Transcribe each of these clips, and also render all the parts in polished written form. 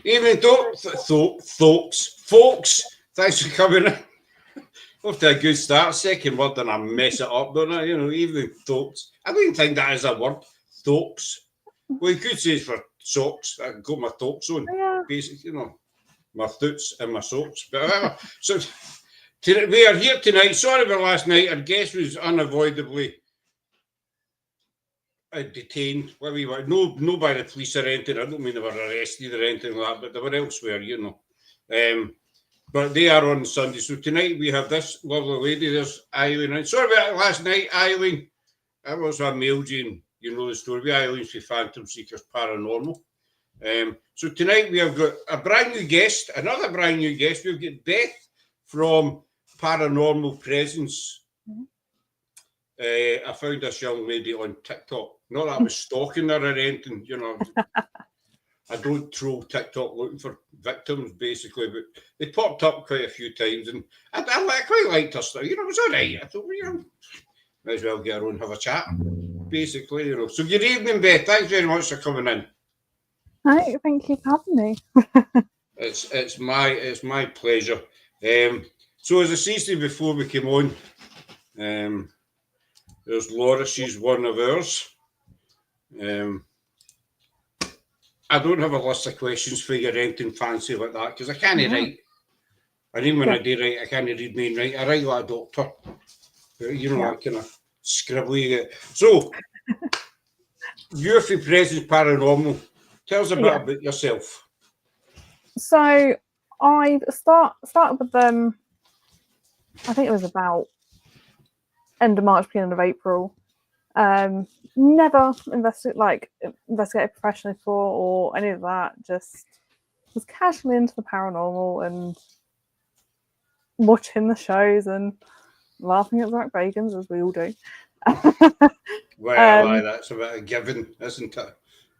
Evening, folks. Thanks for coming in. Off to a good start. Second word, and I mess it up, don't I? Evening, folks. I don't even think that is a word. Folks. Well, you could say it's for socks. I got my socks on, basically. My thoots and my socks. But however, so we are here tonight. Sorry about last night. Our guest was unavoidably detained. Well, we were no by the police or anything. I don't mean they were arrested or anything like that, but they were elsewhere, But they are on Sunday. So tonight we have this lovely lady. There's Eileen. And sorry about last night, Eileen. I was a mailed you, the story. We Eileen's for Phantom Seekers Paranormal. So tonight we have got a brand new guest, another brand new guest. We've got Beth from Paranormal Presence. I found this young lady on TikTok. Not that I was stalking her or anything, I don't troll TikTok looking for victims, basically, but they popped up quite a few times, and I quite liked her stuff. It was all right. I thought, might as well get her on and have a chat, basically, So good evening, Beth. Thanks very much for coming in. Hi, thank you for having me. It's my pleasure. So as I said before we came on, there's Laura. She's one of ours. I don't have a list of questions for you or anything fancy like that because I can't write. And even when I do write, I can't read me and write. I write like a doctor. But, that kind of scribbly. So, you're for Presence Paranormal. Tell us a bit about yourself. So, I started with them, I think it was about end of March, beginning of April. Never investigated professionally for or any of that. Just was casually into the paranormal and watching the shows and laughing at Zach Bagans, as we all do. Well, that's a bit of given, isn't it?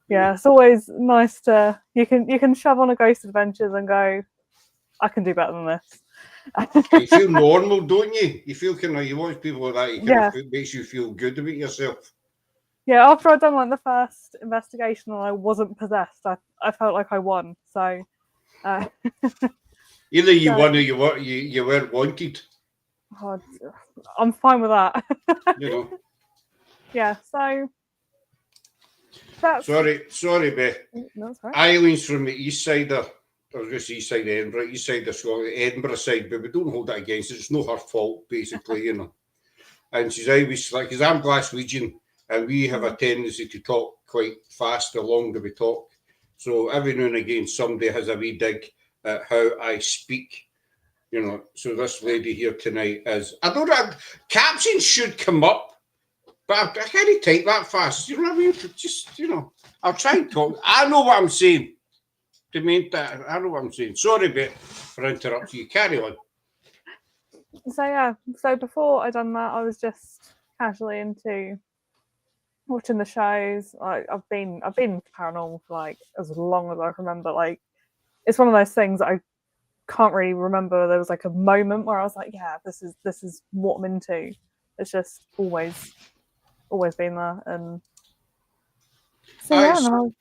Yeah, it's always nice to you can shove on a Ghost Adventures and go, I can do better than this. You feel normal, don't you? You feel you watch people like that. It makes you feel good about yourself. Yeah, after I'd done the first investigation and I wasn't possessed, I felt like I won. So either you won or you weren't wanted. Oh, I'm fine with that. Yeah, so that's sorry, Beth. No, that's right. Eileen's from the east side of east side of Edinburgh, east side of Scotland, Edinburgh side, but we don't hold that against it. It's not her fault, basically, And she's always like, because I'm Glaswegian, and we have a tendency to talk quite fast the longer we talk. So every now and again, somebody has a wee dig at how I speak. So this lady here tonight is, I don't know, captions should come up, but I can't type that fast. You know what I mean? Just, I'll try and talk. I know what I'm saying. I know what I'm saying. Sorry, Beth, for interrupting you. Carry on. So before I done that, I was just casually into watching the shows. I've been paranormal for as long as I remember. It's one of those things that I can't really remember. There was a moment where I was like, yeah, this is what I'm into. It's just always been there. And so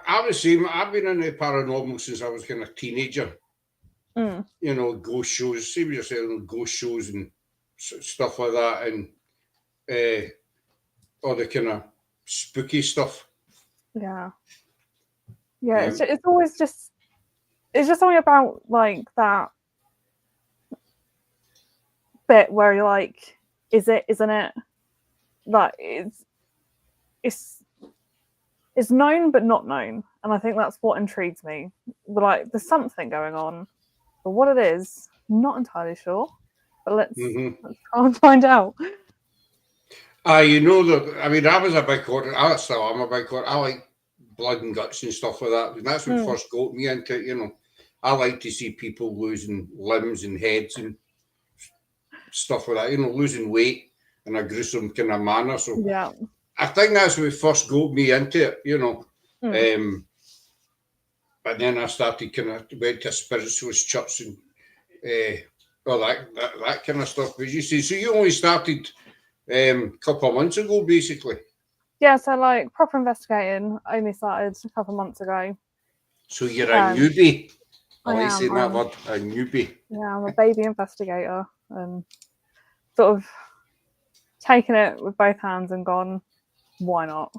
I was saying, I've been in the paranormal since I was kind of a teenager. Ghost shows, see what you're saying, ghost shows and stuff like that, and all the kind of spooky stuff. Yeah. It's always just, it's just something about that bit where you're like, is it, isn't it? It's known but not known, and I think that's what intrigues me. There's something going on, but what it is, not entirely sure. But let's try and find out. I was a big horror. I still am a big horror. I like blood and guts and stuff like that. And that's what first got me into it. I like to see people losing limbs and heads and stuff like that. Losing weight in a gruesome kind of manner. So yeah. I think that's what first got me into it, but then I started went to a spiritualist church and all that kind of stuff. But you see, so you only started a couple of months ago, basically. Yeah, so proper investigating only started a couple of months ago. So you're a newbie. I like saying that word, a newbie. Yeah, I'm a baby investigator, and sort of taken it with both hands and gone, why not?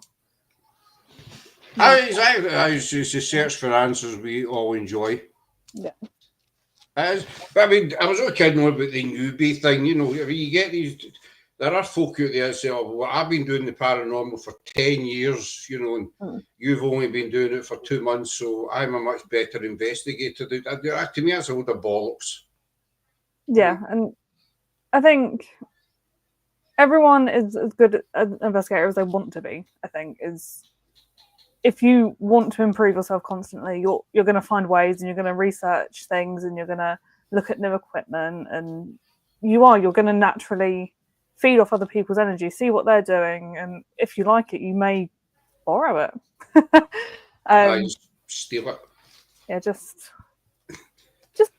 It's a search for answers we all enjoy. Yeah. But I mean, I was only kidding about the newbie thing. You know, you get these. There are folk out there that say, "Oh, well, I've been doing the paranormal for 10 years, you know, and you've only been doing it for 2 months, so I'm a much better investigator." To me, that's a load of bollocks. Yeah, and I think everyone is as good an investigator as they want to be. I think is if you want to improve yourself constantly, you're going to find ways, and you're going to research things, and you're going to look at new equipment, and you're going to naturally feed off other people's energy, see what they're doing, and if you like it, you may borrow it. Steal it. Yeah, just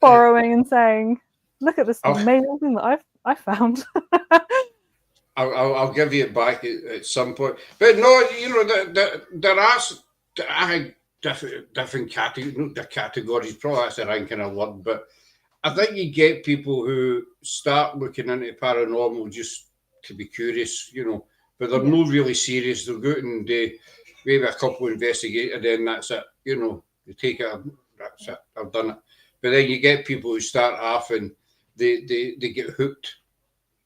borrowing and saying, "Look at this amazing thing that I found." I'll give you it back at some point. But no, you know, there are different categories. Probably that's the right kind of word, but I think you get people who start looking into paranormal just to be curious, you know, but they're not really serious. They'll go out and do maybe a couple of investigators, then that's it. You know, they take it, that's it, I've done it. But then you get people who start off and they get hooked.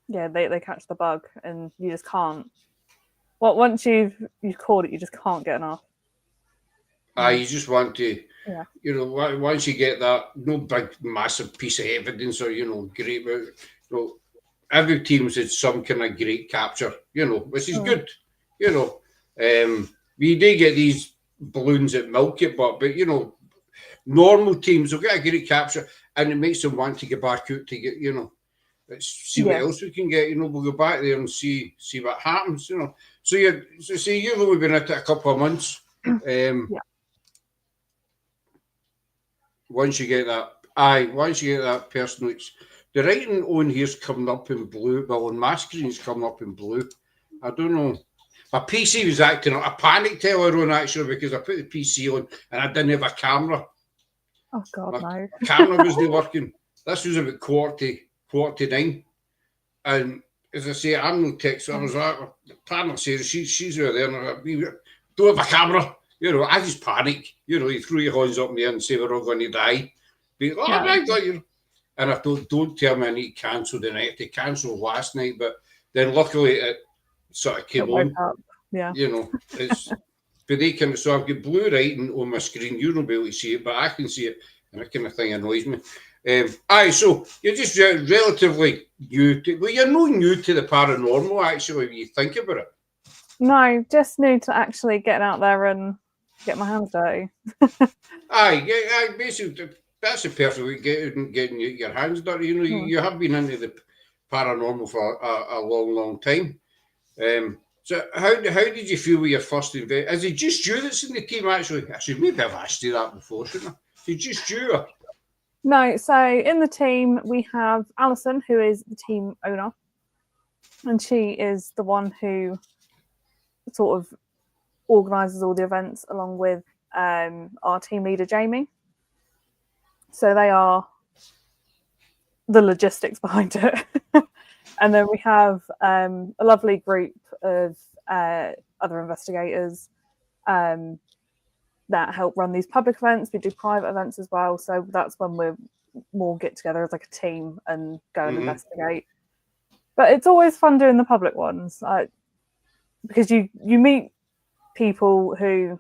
Yeah, they catch the bug, and you just can't. Well, once you've caught it, you just can't get enough. You just want to, you know, once you get that, no big, massive piece of evidence or, you know, great, you know, every team's had some kind of great capture, you know, which is good, you know. We do get these balloons that milk it, but you know, normal teams will get a great capture, and it makes them want to get back out to get, you know, let's see what else we can get. You know, we'll go back there and see what happens. You know, so you've only been at it a couple of months. Once you get that person, it's the writing on here's coming up in blue. Well, on my screen, it's coming up in blue. I don't know. My PC was acting up. I panicked earlier on actually because I put the PC on and I didn't have a camera. Oh God, my camera wasn't working. This was about quarter to 9, and as I say, I'm no tech, so I was like, partner says she's over there, and I'm like, we don't have a camera. You know, I just panic. You know, you throw your hands up in the air and say we're all going to die. But, my God, and I thought, don't tell me I need to cancel the night. To cancel last night, but then luckily it sort of came on. Yeah. You know, it's but they kind of, so I've got blue writing on my screen. You won't be able to see it, but I can see it, and that kind of thing annoys me. So you're just relatively new to, well, you're not new to the paranormal actually when you think about it. No, just new to actually getting out there and get my hands dirty. Basically that's the perfect way getting your hands dirty. You know, you have been into the paranormal for a long time. So how did you feel with your first event? Is it just you that's in the team actually? I should maybe have asked you that before, shouldn't I? Is it just you? No, so in the team we have Alison, who is the team owner, and she is the one who sort of organises all the events along with our team leader Jamie. So they are the logistics behind it. And then we have a lovely group of other investigators that help run these public events. We do private events as well. So that's when we're more get together as like a team and go and investigate. But it's always fun doing the public ones because you meet people who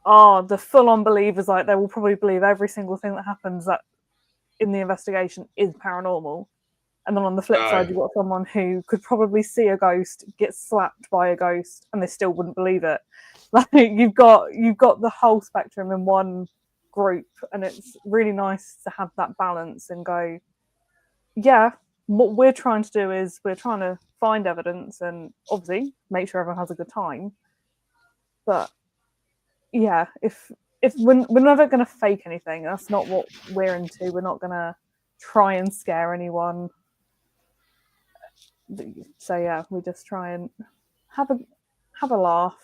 are the full-on believers. Like they will probably believe every single thing that happens that in the investigation is paranormal. And then on the flip side, you've got someone who could probably see a ghost, get slapped by a ghost, and they still wouldn't believe it. Like you've got the whole spectrum in one group, and it's really nice to have that balance and go, yeah, what we're trying to do is we're trying to find evidence and obviously make sure everyone has a good time. But yeah, if we're never going to fake anything, that's not what we're into. We're not going to try and scare anyone. So yeah, we just try and have a laugh,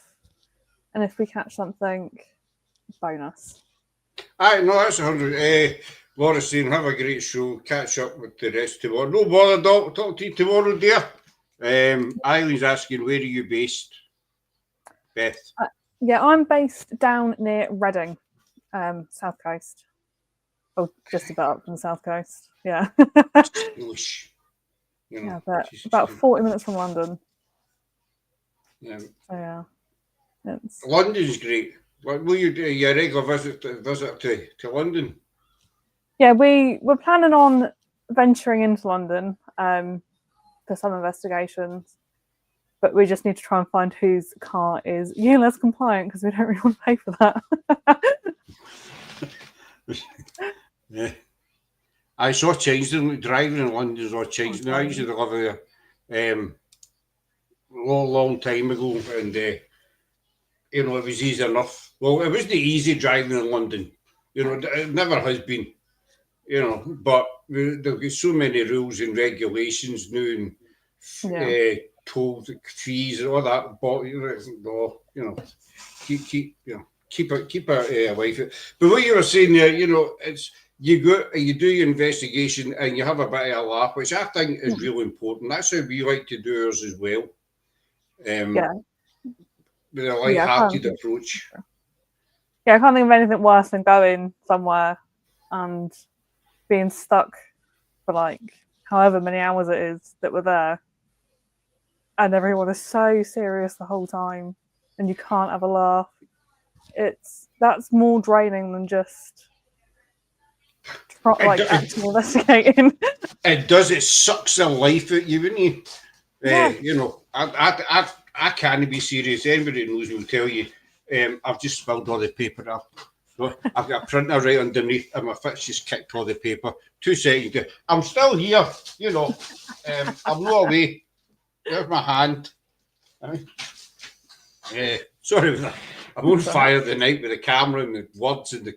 and if we catch something, bonus. Aye, no, that's 100. Laura's saying, have a great show. Catch up with the rest tomorrow. No bother, Doc. Talk to you tomorrow, dear. Eileen's asking, where are you based, Beth? Yeah, I'm based down near Reading, South Coast. Oh, just about from the South Coast. Yeah. English. You know, Yeah, but about 40 minutes from London. Yeah. So yeah, it's London's great. What will you do? Your regular visit to London? yeah. We're planning on venturing into London for some investigations, but we just need to try and find whose car is ULEZ compliant because we don't really want to pay for that. Yeah. I saw changed them. Driving in London is all changed. I used to live there long time ago, and you know, it was easy enough. Well, it wasn't easy driving in London. You know, it never has been. You know, but there's so many rules and regulations now, and toll fees and all that. But you know, keep it alive. But what you were saying there, you know, it's you do your investigation and you have a bit of a laugh, which I think is really important. That's how we like to do ours as well. With a light-hearted approach. Yeah, I can't think of anything worse than going somewhere and being stuck for like however many hours it is that we're there, and everyone is so serious the whole time, and you can't have a laugh. That's more draining than just actually investigating. It does. It sucks the life out you, wouldn't you? You know, I can't be serious. Anybody who knows me will tell you. I've just spilled all the paper up. I've got a printer right underneath, and my foot's just kicked all the paper. 2 seconds. I'm still here. You know, I'm not away. There's my hand. Sorry about that. I'm on fire tonight with the camera and the words and the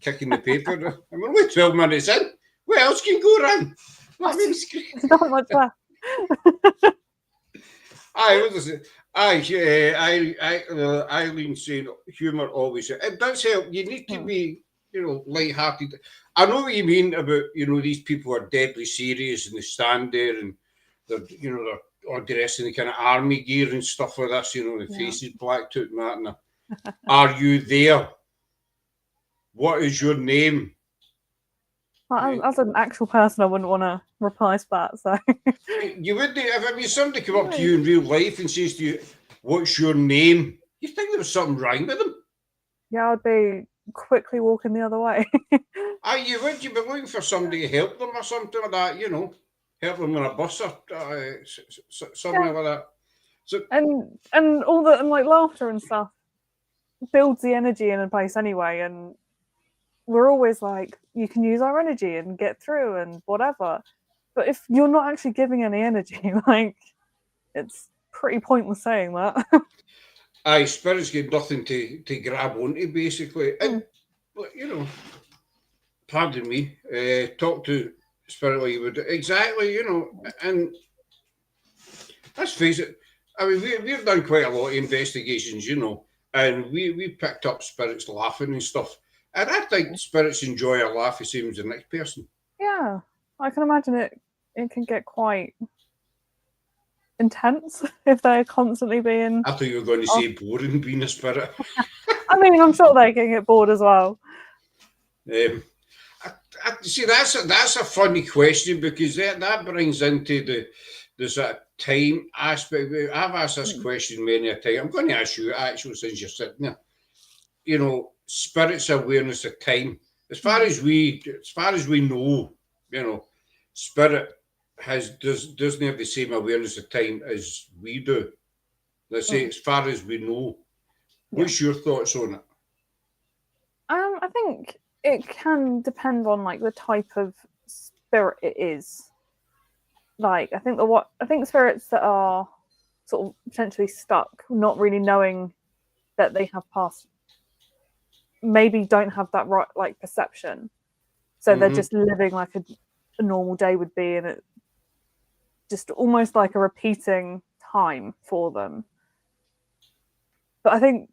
kicking the paper. I'm only 12 minutes in. What else can go wrong? I mean, it's not much left. Eileen saying humour always. It does help. You need to be, you know, light-hearted. I know what you mean about, you know, these people are deadly serious and they stand there and they're, you know, they're all dressed in the kind of army gear and stuff like this, you know, the faces blacked out and that. And are you there? What is your name? Well, as an actual person, I wouldn't want to reply to that. So you would. If somebody come up to you in real life and says to you, "What's your name?" You think there was something wrong with them? Yeah, I'd be quickly walking the other way. You would. You'd be looking for somebody to help them or something like that. You know, help them on a bus or something like that. So and all the like laughter and stuff builds the energy in a place anyway, and we're always like, you can use our energy and get through and whatever. But if you're not actually giving any energy, like, it's pretty pointless saying that. Spirits get nothing to grab onto, basically. And, you know, pardon me, talk to spirit like you would. Exactly, you know, and let's face it, I mean, we've done quite a lot of investigations, you know, and we picked up spirits laughing and stuff. And I think spirits enjoy a laugh the same as the next person. Yeah, I can imagine it can get quite intense if they're constantly being... I thought you were going to say boring being a spirit. I mean, I'm sure they can get bored as well. See, that's a funny question because that brings into the sort of time aspect. I've asked this question many a time. I'm going to ask you actually since you're sitting there. You know, spirit's awareness of time. As far as we know, you know, spirit doesn't have the same awareness of time as we do. Let's say as far as we know. What's your thoughts on it? I think it can depend on like the type of spirit it is. Like I think spirits that are sort of potentially stuck, not really knowing that they have passed, maybe don't have that right like perception. So they're just living like a normal day would be, and it just almost like a repeating time for them. But I think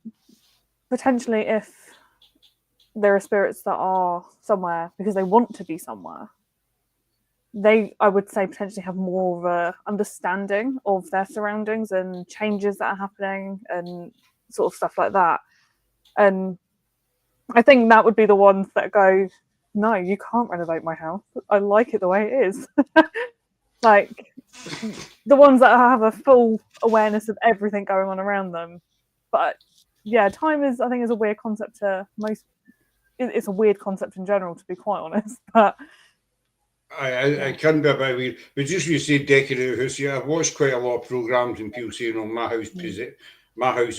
potentially if there are spirits that are somewhere because they want to be somewhere. They, I would say, potentially have more of a understanding of their surroundings and changes that are happening and sort of stuff like that. And I think that would be the ones that go, no, you can't renovate my house. I like it the way it is. Like the ones that have a full awareness of everything going on around them. But yeah, time is, I think, is a weird concept to most. It's a weird concept in general, to be quite honest. But I can be a bit weird, but just when you say decorate a house, yeah, I've watched quite a lot of programs and people saying, "Oh, my house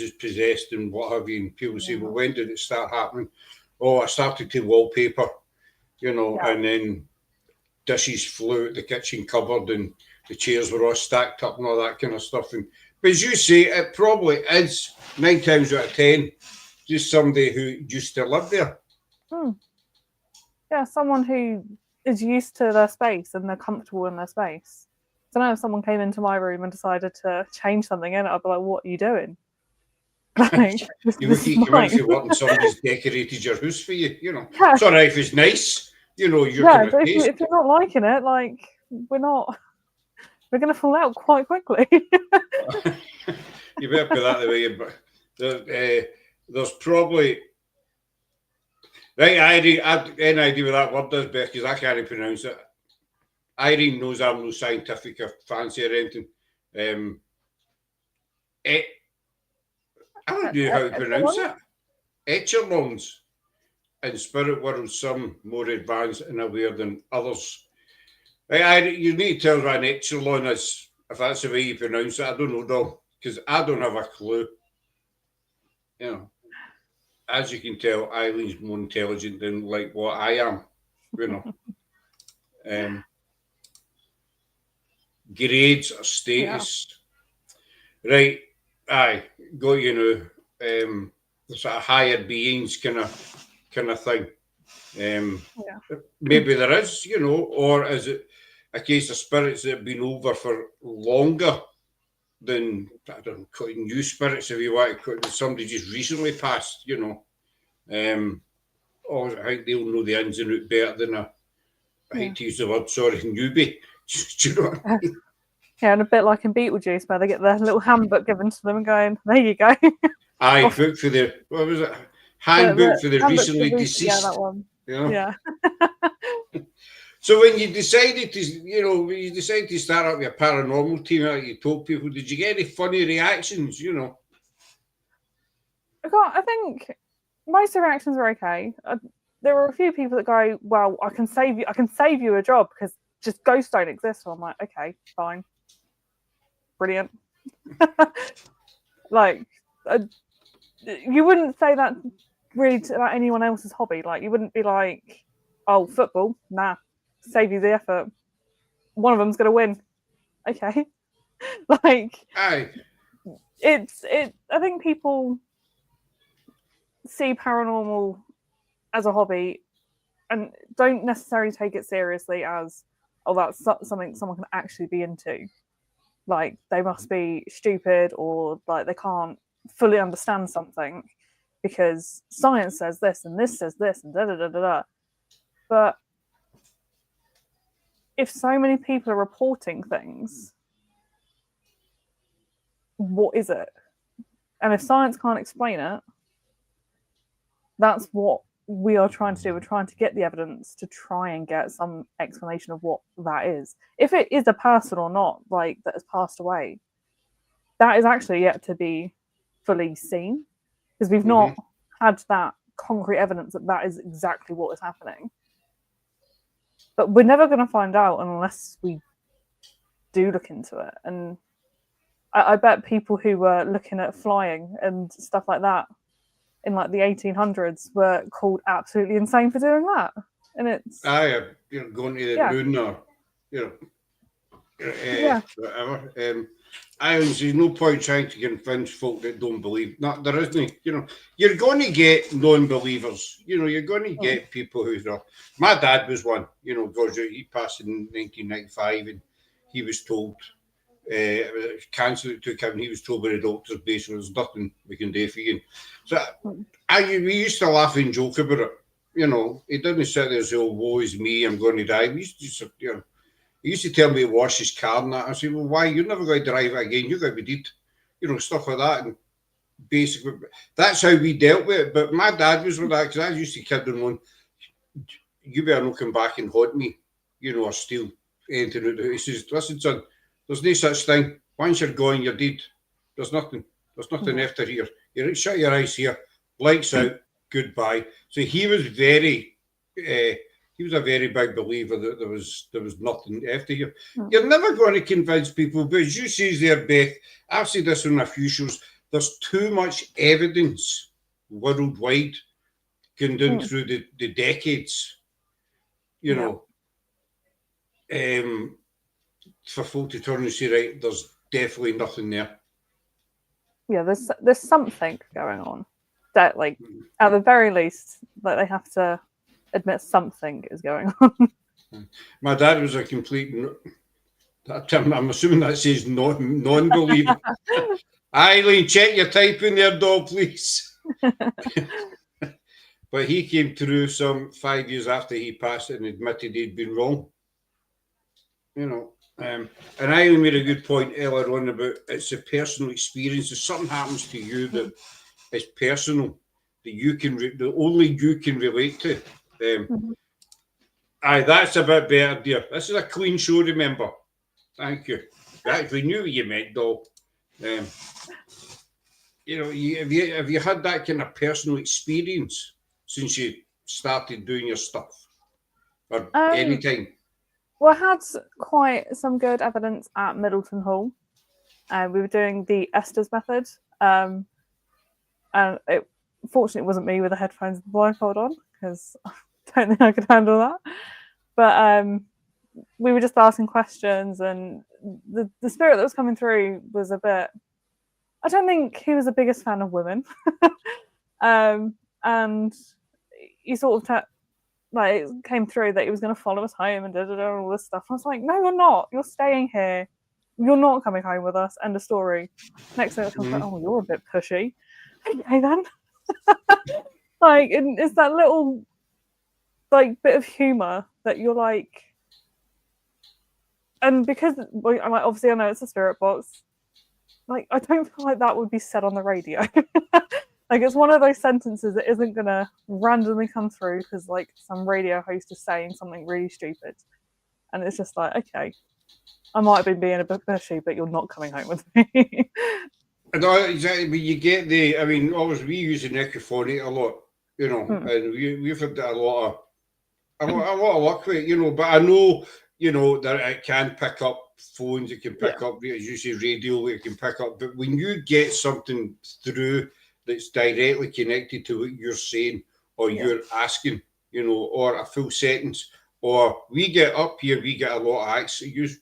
is possessed," and what have you. And people say, "Well, when did it start happening?" Oh, I started to wallpaper, and then dishes flew out the kitchen cupboard and the chairs were all stacked up and all that kind of stuff. And but as you say, it probably is 9 times out of 10 just somebody who used to live there. Yeah, someone who is used to their space and they're comfortable in their space. So now if someone came into my room and decided to change something in it, I'd be like, what are you doing? Like, you come in for work and somebody's decorated your house for you, Yeah. It's all right if it's nice, your Yeah, kind but of taste. if you're not liking it, like, we're going to fall out quite quickly. You better put that the way, but there's probably... Right, Irene, I have any idea what that word is, Beth, because I can't pronounce it. Irene knows I'm no scientific or fancy or anything. I don't know how to pronounce it. Echelons in spirit world, some more advanced and aware than others. Right, you need to tell me what an echelon is, if that's the way you pronounce it. I don't know, though, because I don't have a clue. As you can tell, Eileen's more intelligent than like what I am, grades or status. Yeah. Right, aye, got sort of higher beings kind of thing. Maybe there is, or is it a case of spirits that have been over for longer than, I don't know, new spirits, if you want to, somebody just recently passed, I think they'll know the ins and outs better than I hate to use the word, newbie. Do you know what I mean? Yeah, and a bit like in Beetlejuice, where they get their little handbook given to them and going, there you go. Aye, book for the, what was it? Handbook for the recently deceased. Yeah, that one. Yeah. So when you decided to, start up your paranormal team, like you told people, did you get any funny reactions, I think most of the reactions were okay. There were a few people that go, well, I can save you a job because just ghosts don't exist. So I'm like, okay, fine. Brilliant. Like, you wouldn't say that really to like anyone else's hobby. Like, you wouldn't be like, oh, football, nah, save you the effort. One of them's gonna win. Okay. Like, aye. I think people see paranormal as a hobby and don't necessarily take it seriously as, oh, that's something someone can actually be into. Like, they must be stupid or like they can't fully understand something because science says this and this says this and da da da da da. But if so many people are reporting things, what is it? And if science can't explain it, that's what we are trying to do. We're trying to get the evidence to try and get some explanation of what that is. If it is a person or not, like, that has passed away, that is actually yet to be fully seen because we've not had that concrete evidence that is exactly what is happening. But we're never going to find out unless we do look into it. And I bet people who were looking at flying and stuff like that in like the 1800s were called absolutely insane for doing that. And it's going to the moon or whatever. There's no point trying to convince folk that don't believe. No, there isn't. You're going to get non-believers. You're going to get people who are. My dad was one. Because he passed in 1995, and he was told it was cancer that took him. He was told by the doctors, basically, there's nothing we can do for you. So we used to laugh and joke about it. You know, he didn't sit there and say, "Oh, woe is me, I'm going to die." He used to just, you know, he used to tell me to wash his car and that. I said, "Well, why? You're never going to drive it again. You're going to be dead." You know, stuff like that. And basically, that's how we dealt with it. But my dad was with that because I used to kid him on, "You better not come back and haunt me, you know, or steal anything out of it." He says, "Listen, son, there's no such thing. Once you're gone, you're dead. There's nothing. There's nothing Yeah. after here. You shut your eyes here. Lights out. Goodbye." So he was very, he was a very big believer that there was nothing after you. You're never going to convince people, but as you say there, Beth, I've said this on a few shows. There's too much evidence worldwide going down through the decades, you know, for folk to turn and say, right, there's definitely nothing there. Yeah, there's something going on. That, like, at the very least, like, they have to admit something is going on. My dad was a complete. I'm assuming that says non-believer. Eileen, check your typing there, doll, please. But he came through some 5 years after he passed and admitted he'd been wrong. You know, and Eileen made a good point earlier on about it's a personal experience. If something happens to you that is personal, that you can, that only you can relate to. Aye, that's a bit better, dear. This is a clean show, remember. Thank you. We knew what you meant, though. You know, have you had that kind of personal experience since you started doing your stuff? Or anytime? Well, I had quite some good evidence at Middleton Hall. We were doing the Esther's method. And it fortunately wasn't me with the headphones and the blindfold on, because I don't think I could handle that. But we were just asking questions, and the spirit that was coming through was a bit. I don't think he was the biggest fan of women, and he sort of like it came through that he was going to follow us home and all this stuff. I was like, no, you're not. You're staying here. You're not coming home with us. End of story. Next thing it comes like, oh, you're a bit pushy. Okay then. Like, it's that little like bit of humor that you're like, and because I'm like, obviously I know it's a spirit box. Like, I don't feel like that would be said on the radio. Like, it's one of those sentences that isn't gonna randomly come through because like some radio host is saying something really stupid, and it's just like, okay, I might have been being a bit pushy, but you're not coming home with me. No, exactly. But you get the. I mean, always we use the necrophonic a lot, you know, and we've had a lot of luck with it, you know. But I know, you know, that it can pick up phones, it can pick up, as you say, radio, it can pick up. But when you get something through that's directly connected to what you're saying or you're asking, you know, or a full sentence, or we get up here, we get a lot of accents. Use,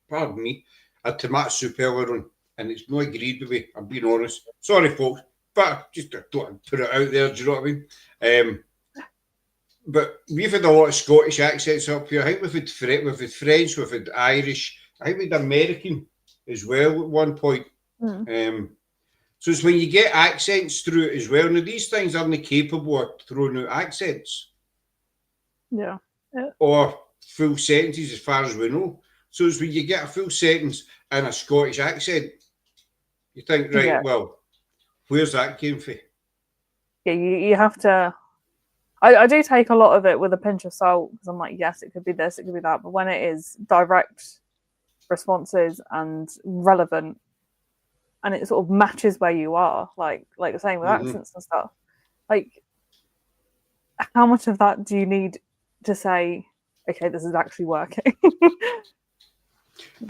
pardon me, a tomato soup earlier on, and it's not agreed with me. I'm being honest. Sorry, folks, but just don't put it out there. Do you know what I mean? But we've had a lot of Scottish accents up here. I think we've had French, we've had Irish. I think we've had American as well at one point. So it's when you get accents through it as well. Now, these things aren't capable of throwing out accents. Yeah. Or full sentences, as far as we know. So it's when you get a full sentence in a Scottish accent, you think, right, well, where's that came from? Yeah, you have to. I do take a lot of it with a pinch of salt, because I'm like, yes, it could be this, it could be that. But when it is direct responses and relevant, and it sort of matches where you are, like the same with accents and stuff, like, how much of that do you need to say, okay, this is actually working?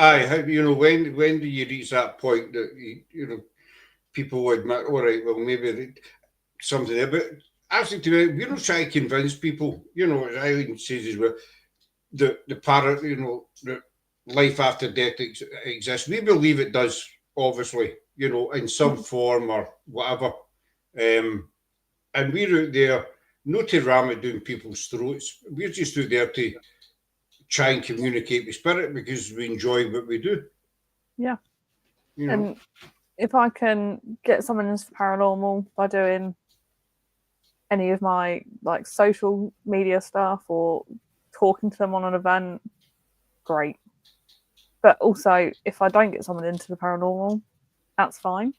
Aye, you know, when do you reach that point that you know people would admit, all right, well, maybe something there, but actually, to me, we're not trying to convince people, you know, as Eileen says as well, the you know, the life after death exists. We believe it does, obviously, you know, in some form or whatever. And we're out there not to ram it down people's throats. We're just out there to try and communicate with spirit because we enjoy what we do. Yeah. You know? And if I can get someone into paranormal by doing any of my like social media stuff or talking to them on an event, great. But also, if I don't get someone into the paranormal, that's fine.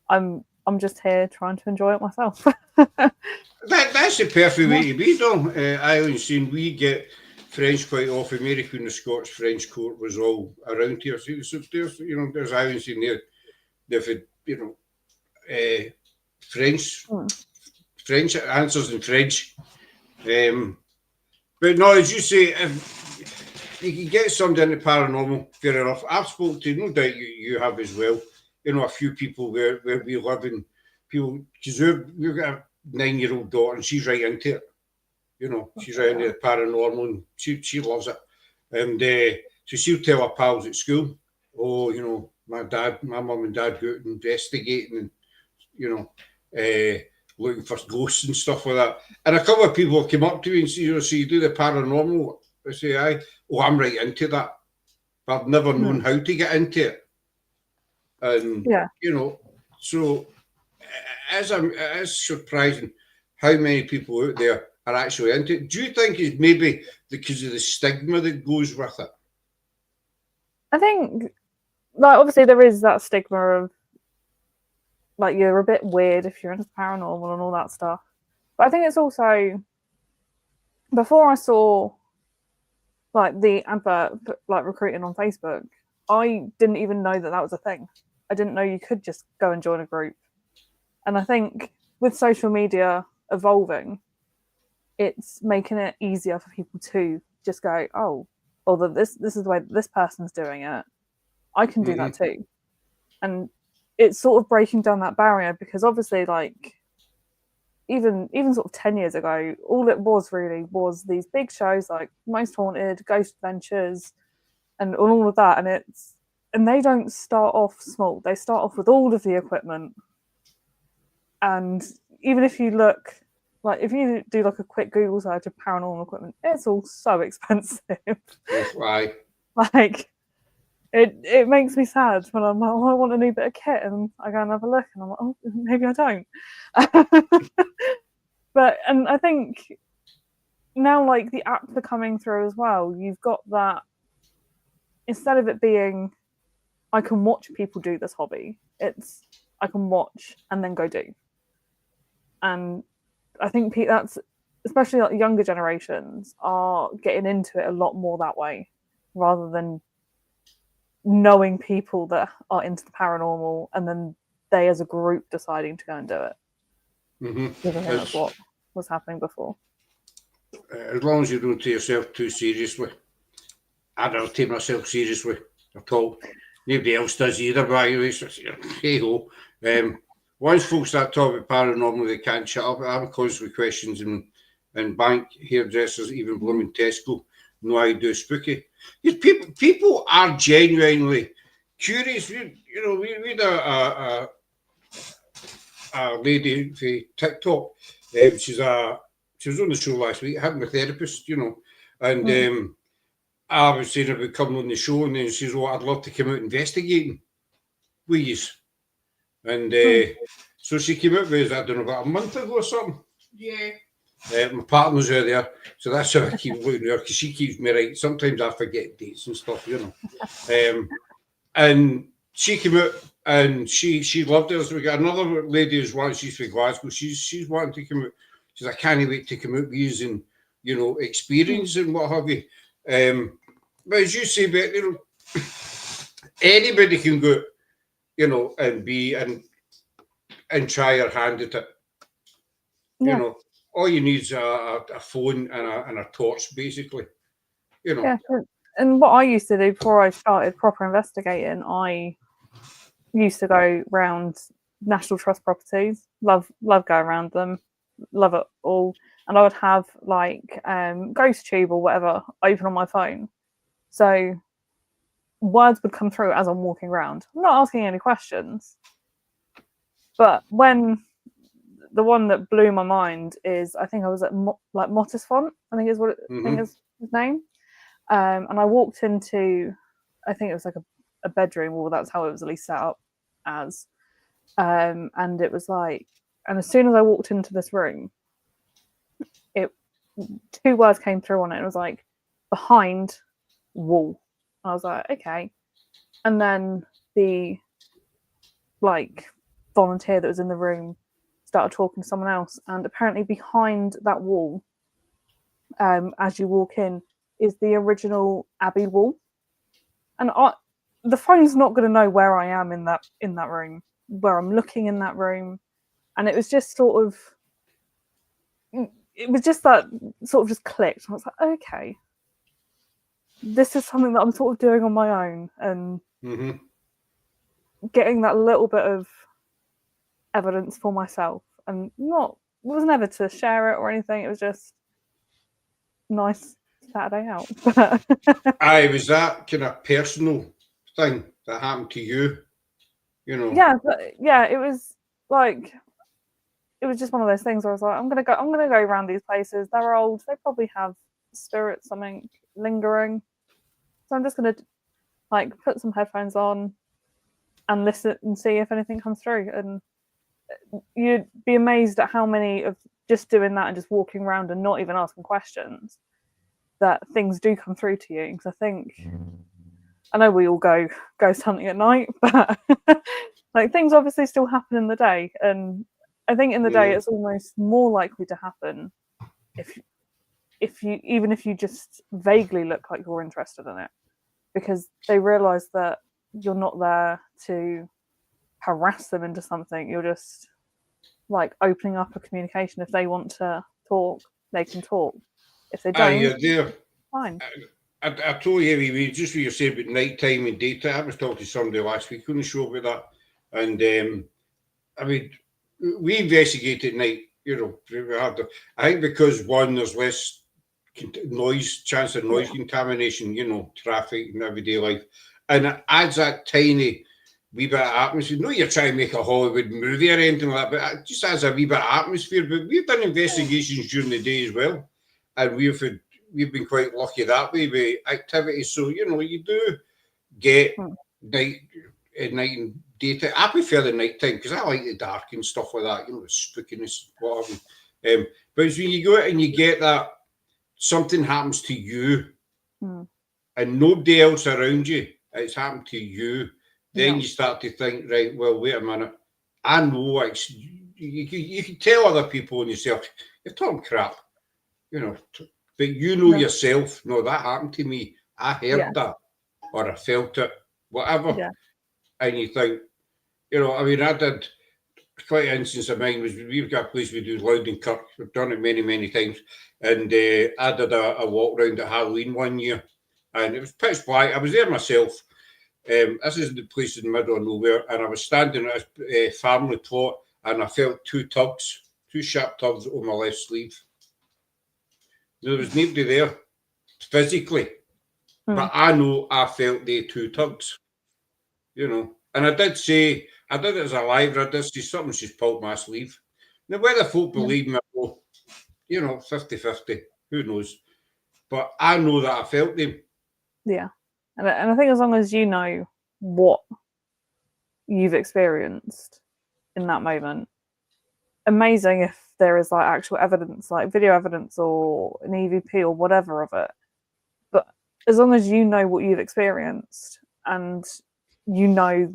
I'm just here trying to enjoy it myself. That's the perfect way to be, though. I always seen we get French quite often. Mary Queen of Scots French court was all around here. So there's, there's I always seen there, they've French French answers in French. But no, as you say, if you can get somebody into paranormal, fair enough. I've spoken to, no doubt you have as well, a few people where we live in, people, because we've got a 9-year-old daughter and she's right into it. She's right into the paranormal and she loves it. And so she'll tell her pals at school, oh, my mum and dad go out investigating and, looking for ghosts and stuff like that. And a couple of people have come up to me and say, so you do the paranormal? I say, aye. Oh, I'm right into that. But I've never known how to get into it. And, so it is surprising how many people out there are actually into it. Do you think it's maybe because of the stigma that goes with it? I think, like, obviously there is that stigma of, like, you're a bit weird if you're into paranormal and all that stuff. But I think it's also, before I saw, like, the advert, like, recruiting on Facebook, I didn't even know that was a thing. I didn't know you could just go and join a group. And I think with social media evolving, it's making it easier for people to just go, oh, well, this is the way this person's doing it. I can do that too. And it's sort of breaking down that barrier, because obviously, like, even sort of 10 years ago, all it was really was these big shows like Most Haunted, Ghost Adventures, and all of that. And they don't start off small. They start off with all of the equipment. And even if you look, like, if you do like a quick Google search of paranormal equipment, it's all so expensive. Right. Like, it makes me sad when I'm like, oh, I want a new bit of kit, and I go and have a look, and I'm like, oh, maybe I don't. And I think now, like, the apps are coming through as well. You've got that, instead of it being, I can watch people do this hobby, it's I can watch and then go do. And I think that's, especially like younger generations, are getting into it a lot more that way, rather than knowing people that are into the paranormal and then they as a group deciding to go and do it. I think that's what was happening before. As long as you don't take yourself too seriously. I don't take myself seriously at all. Nobody else does either, but anyway, so, hey ho. Once folks start talking about paranormal, they can't shut up. I'm constantly questions in bank, hairdressers, even blooming Tesco. No, I do spooky. People are genuinely curious. We had a lady for TikTok. She was on the show last week, hypnotherapist, and I was saying about coming on the show, and then she says, "Oh, I'd love to come out investigating with you." And so she came out with us, I don't know, about a month ago or something. Yeah. My partner's there, so that's how I keep looking at her, because she keeps me right. Sometimes I forget dates and stuff, And she came out and she loved it. So we got another lady who's wanting, she's from Glasgow. She's wanting to come out. She says, I can't wait to come out with you and experience and what have you. But as you say, Beth, anybody can go, and be and try your hand at it. Yeah. All you need is a phone and a torch, basically. Yeah. And what I used to do before I started proper investigating, I used to go around National Trust properties. Love going around them. Love it all. And I would have like GhostTube or whatever open on my phone. So words would come through as I'm walking around. I'm not asking any questions. But when the one that blew my mind is, I think I was at Mottisfont, I think is what I think is his name. And I walked into, I think it was like a bedroom, or that's how it was at least set up as. And it was like And as soon as I walked into this room, 2 words came through on it. It was like, behind wall. I was like, okay. And then the volunteer that was in the room started talking to someone else, and apparently behind that wall, as you walk in, is the original Abbey wall. And the phone's not going to know where I am in that room, where I'm looking in that room. And it was just sort of, it was just that sort of just clicked. I was like, okay, this is something that I'm sort of doing on my own, and getting that little bit of evidence for myself, and it was never to share it or anything. It was just nice Saturday out. Aye, was that kind of personal thing that happened to you? You know. Yeah, it was like, it was just one of those things where I was like, I'm gonna go around these places. They're old. They probably have spirits, something lingering. So I'm just gonna put some headphones on and listen and see if anything comes through. And you'd be amazed at how many of just doing that and just walking around and not even asking questions, that things do come through to you. Because I think, I know we all go ghost hunting at night, but things obviously still happen in the day. And I think in the day it's almost more likely to happen if you just vaguely look like you're interested in it, because they realise that you're not there to harass them into something. You're just opening up a communication. If they want to talk, they can talk. If they don't, fine. I told you, just what you're saying about night time and daytime. I was talking to somebody last week on the show about that, and I mean, we investigate at night. You know, I think because there's less chance of noise contamination. You know, traffic and everyday life, and it adds that tiny wee bit of atmosphere. No, you're trying to make a Hollywood movie or anything like that, but it just adds a wee bit of atmosphere. But we've done investigations during the day as well, and we've been quite lucky that way with activities. So, you know, you do get night and daytime. I prefer the night time because I like the dark and stuff like that, you know, the spookiness, whatever. But it's when you go out and you get that something happens to you and nobody else around you, it's happened to you, then you start to think, right, well, wait a minute. I know you can tell other people and yourself, you're talking crap, you know, but you know yourself, no, that happened to me. I heard that, or I felt it, whatever. Yeah. And you think, you know, I mean, I did quite an instance of mine was we've got a place we do Loudon Kirk. We've done it many, many times. And I did a walk around at Halloween one year, and it was pitch black. I was there myself. This is the place in the middle of nowhere, and I was standing at a family plot, and I felt two sharp tugs on my left sleeve. There was nobody there physically, but I know I felt the two tugs, you know. And I did it as a live. I did say something, she's pulled my sleeve. Now, whether folk believe me, you know, 50-50, who knows? But I know that I felt them. Yeah. And I think as long as you know what you've experienced in that moment, amazing if there is actual evidence, like video evidence or an EVP or whatever of it. But as long as you know what you've experienced and you know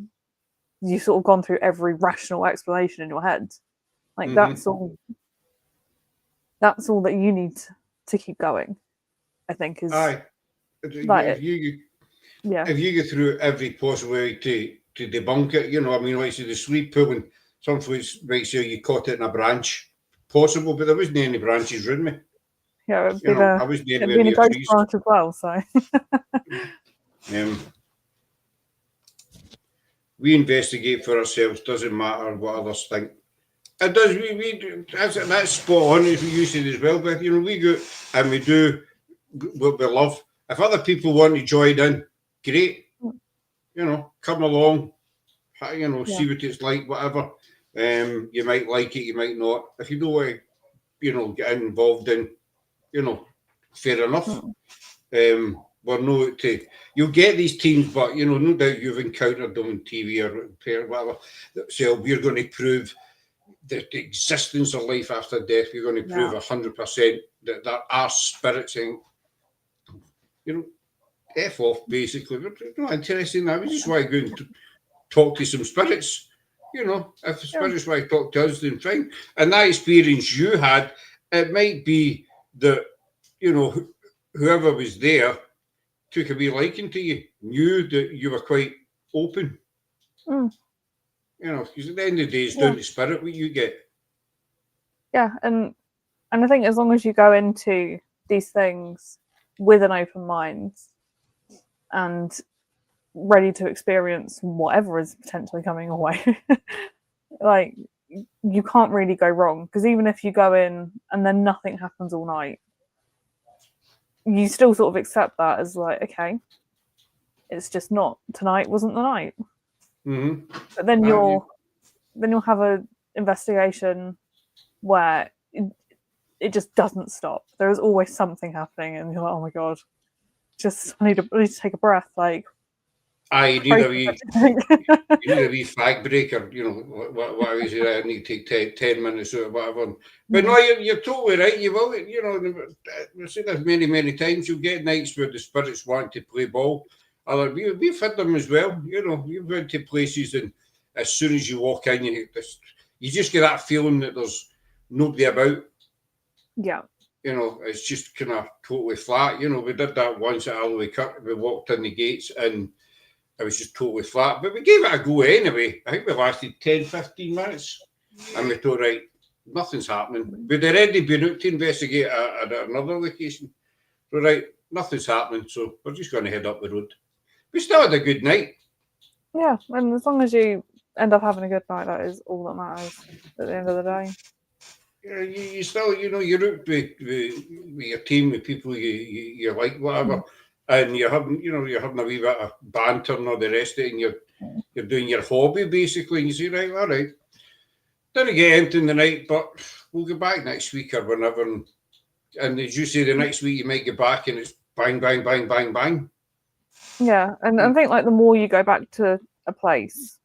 you've sort of gone through every rational explanation in your head, that's all that you need to keep going, I think. Is if you go through every possible way to debunk it, you know, I mean, like say the sleep pulling, some folks might say you caught it in a branch, possible, but there wasn't any branches around me. Yeah, it'd be a ghost branch as well, so. We investigate for ourselves, doesn't matter what others think. It does, that's spot on, as you said as well, Beth. You know, we go and we do what we love. If other people want to join in, great. You know, come along, you know, see what it's like, whatever. You might like it, you might not. If you don't want to, you know, get involved in, you know, fair enough. You'll get these teams, but, you know, no doubt you've encountered them on TV or whatever. So we're going to prove the existence of life after death. You're going to prove 100% that there are spirits in, F off, basically. But it's not interesting. I just want to go and talk to some spirits. If the spirits want to talk to us, then fine. And that experience you had, it might be that, whoever was there took a wee liking to you, knew that you were quite open. Because at the end of the day, it's down to spirit what you get. Yeah, and I think as long as you go into these things with an open mind and ready to experience whatever is potentially coming away, like, you can't really go wrong. Because even if you go in and then nothing happens all night, you still sort of accept that as like, okay, it's just not, tonight wasn't the night. But then you'll have an investigation where it just doesn't stop. There is always something happening, and you're like, oh my god, I need to take a breath. Like, you need a wee fag breaker. What I was I need to take 10 minutes or whatever. But no, you're totally right. You will. We've seen this many times. You get nights where the spirits want to play ball. We've had them as well. You've went to places, and as soon as you walk in, you just get that feeling that there's nobody about. Yeah. It's just kind of totally flat. We did that once at Alloway Kirk. We walked in the gates and it was just totally flat. But we gave it a go anyway. I think we lasted 10, 15 minutes. And we thought, right, nothing's happening. We'd already been out to investigate at another location. So, right, nothing's happening. So we're just going to head up the road. We still had a good night. Yeah, and as long as you end up having a good night, that is all that matters at the end of the day. Yeah, you still, you're out with your team, with people you like, whatever, and you're having a wee bit of banter and all the rest of it, and you're doing your hobby basically, and you say, right, all right, didn't get anything the night, but we'll go back next week or whenever, and as you say, the next week you might get back and it's bang, bang, bang, bang, bang. Yeah, and I think like the more you go back to a place,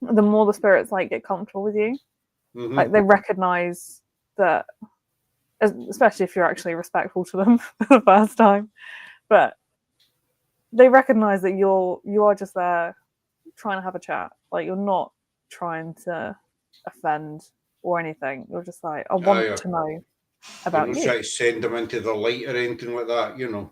the more the spirits like get comfortable with you. Like, they recognize that, especially if you're actually respectful to them for the first time, but they recognize that you are just there trying to have a chat. Like, you're not trying to offend or anything. You're just like, I want to know about you. Try to send them into the light or anything like that, No.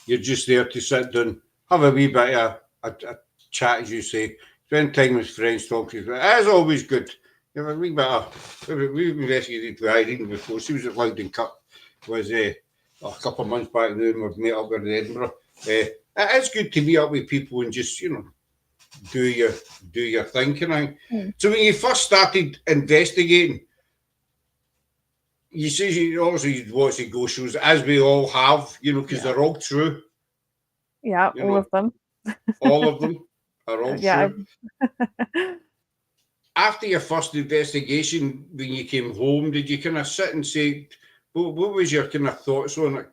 You're just there to sit down, have a wee bit of a chat, as you say, spend time with friends, talk to you. That's always good. You have a wee bit of, we've investigated with Irene before. She was at Loudon Cut, was a couple of months back now, and we've met up in Edinburgh. It's good to meet up with people and just, do your thinking. So when you first started investigating, you say you obviously watch the ghost shows, as we all have, because they're all true. Yeah, all of them. All of them are all true. After your first investigation, when you came home, did you kind of sit and say, what was your kind of thoughts on it?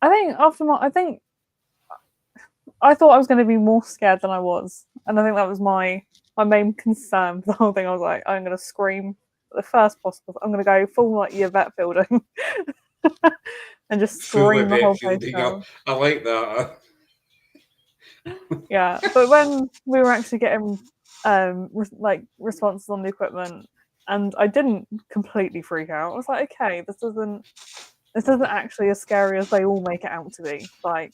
I think I thought I was going to be more scared than I was, and I think that was my main concern for the whole thing. I was like, I'm going to scream at the first possible. I'm going to go full like your vet building and just scream the whole place down. I like that. Yeah, but when we were actually getting responses on the equipment, and I didn't completely freak out. I was like, okay, this isn't actually as scary as they all make it out to be. Like,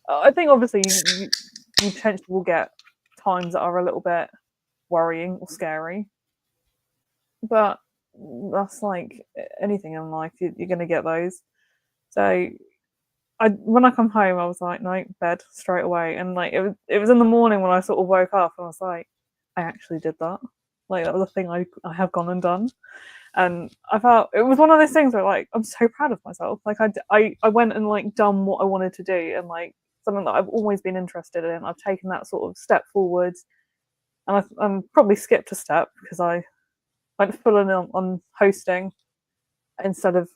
I think obviously you potentially will get times that are a little bit worrying or scary, but that's like anything in life. You're going to get those. So when I come home, I was like, no, bed straight away. And like it was in the morning when I sort of woke up and I was like, I actually did that. Like, that was a thing I have gone and done. And I felt it was one of those things where like I'm so proud of myself. Like I went and like done what I wanted to do, and like something that I've always been interested in. I've taken that sort of step forward, and I'm probably skipped a step because I went full on hosting instead of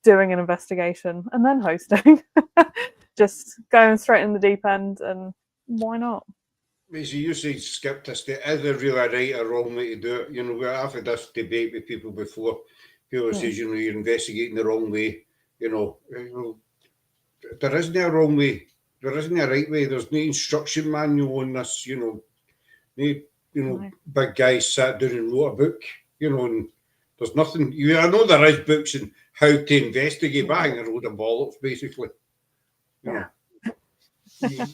doing an investigation and then hosting. Just going straight in the deep end, and why not? as you say, skeptic, is there really a right or wrong way to do it? You know, I've had this debate with people before. People say, you know, you're investigating the wrong way. You know, there isn't a wrong way. There isn't a right way. There's no instruction manual on this. You know, big guys sat down and wrote a book. You know, and there's nothing. I know there is books on how to investigate, but I think they're a load of bollocks, basically. You know. Yeah,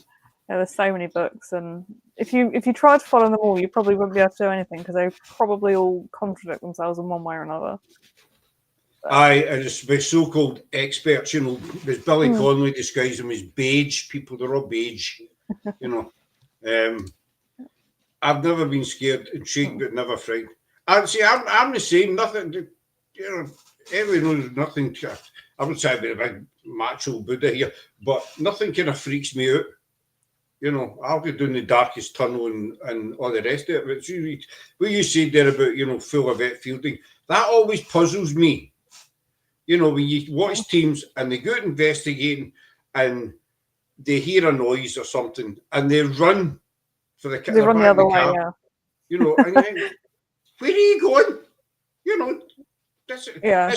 there's so many books, and if you tried to follow them all, you probably wouldn't be able to do anything because they probably all contradict themselves in one way or another. Aye, and it's by so-called experts, you know, as Billy Connolly describes them as beige people. They're all beige, you know. I've never been scared, intrigued, but never frightened. I'm the same. Nothing, you know. Everyone knows nothing. I would say I'd be a big macho Buddha here, but nothing kind of freaks me out. You know, I'll go down the darkest tunnel and all the rest of it. But what you said there about, you know, full of it fielding, that always puzzles me. You know, when you watch teams and they go out investigating and they hear a noise or something and they run for the car. They run the other way, yeah. You know, and where are you going? You know, that's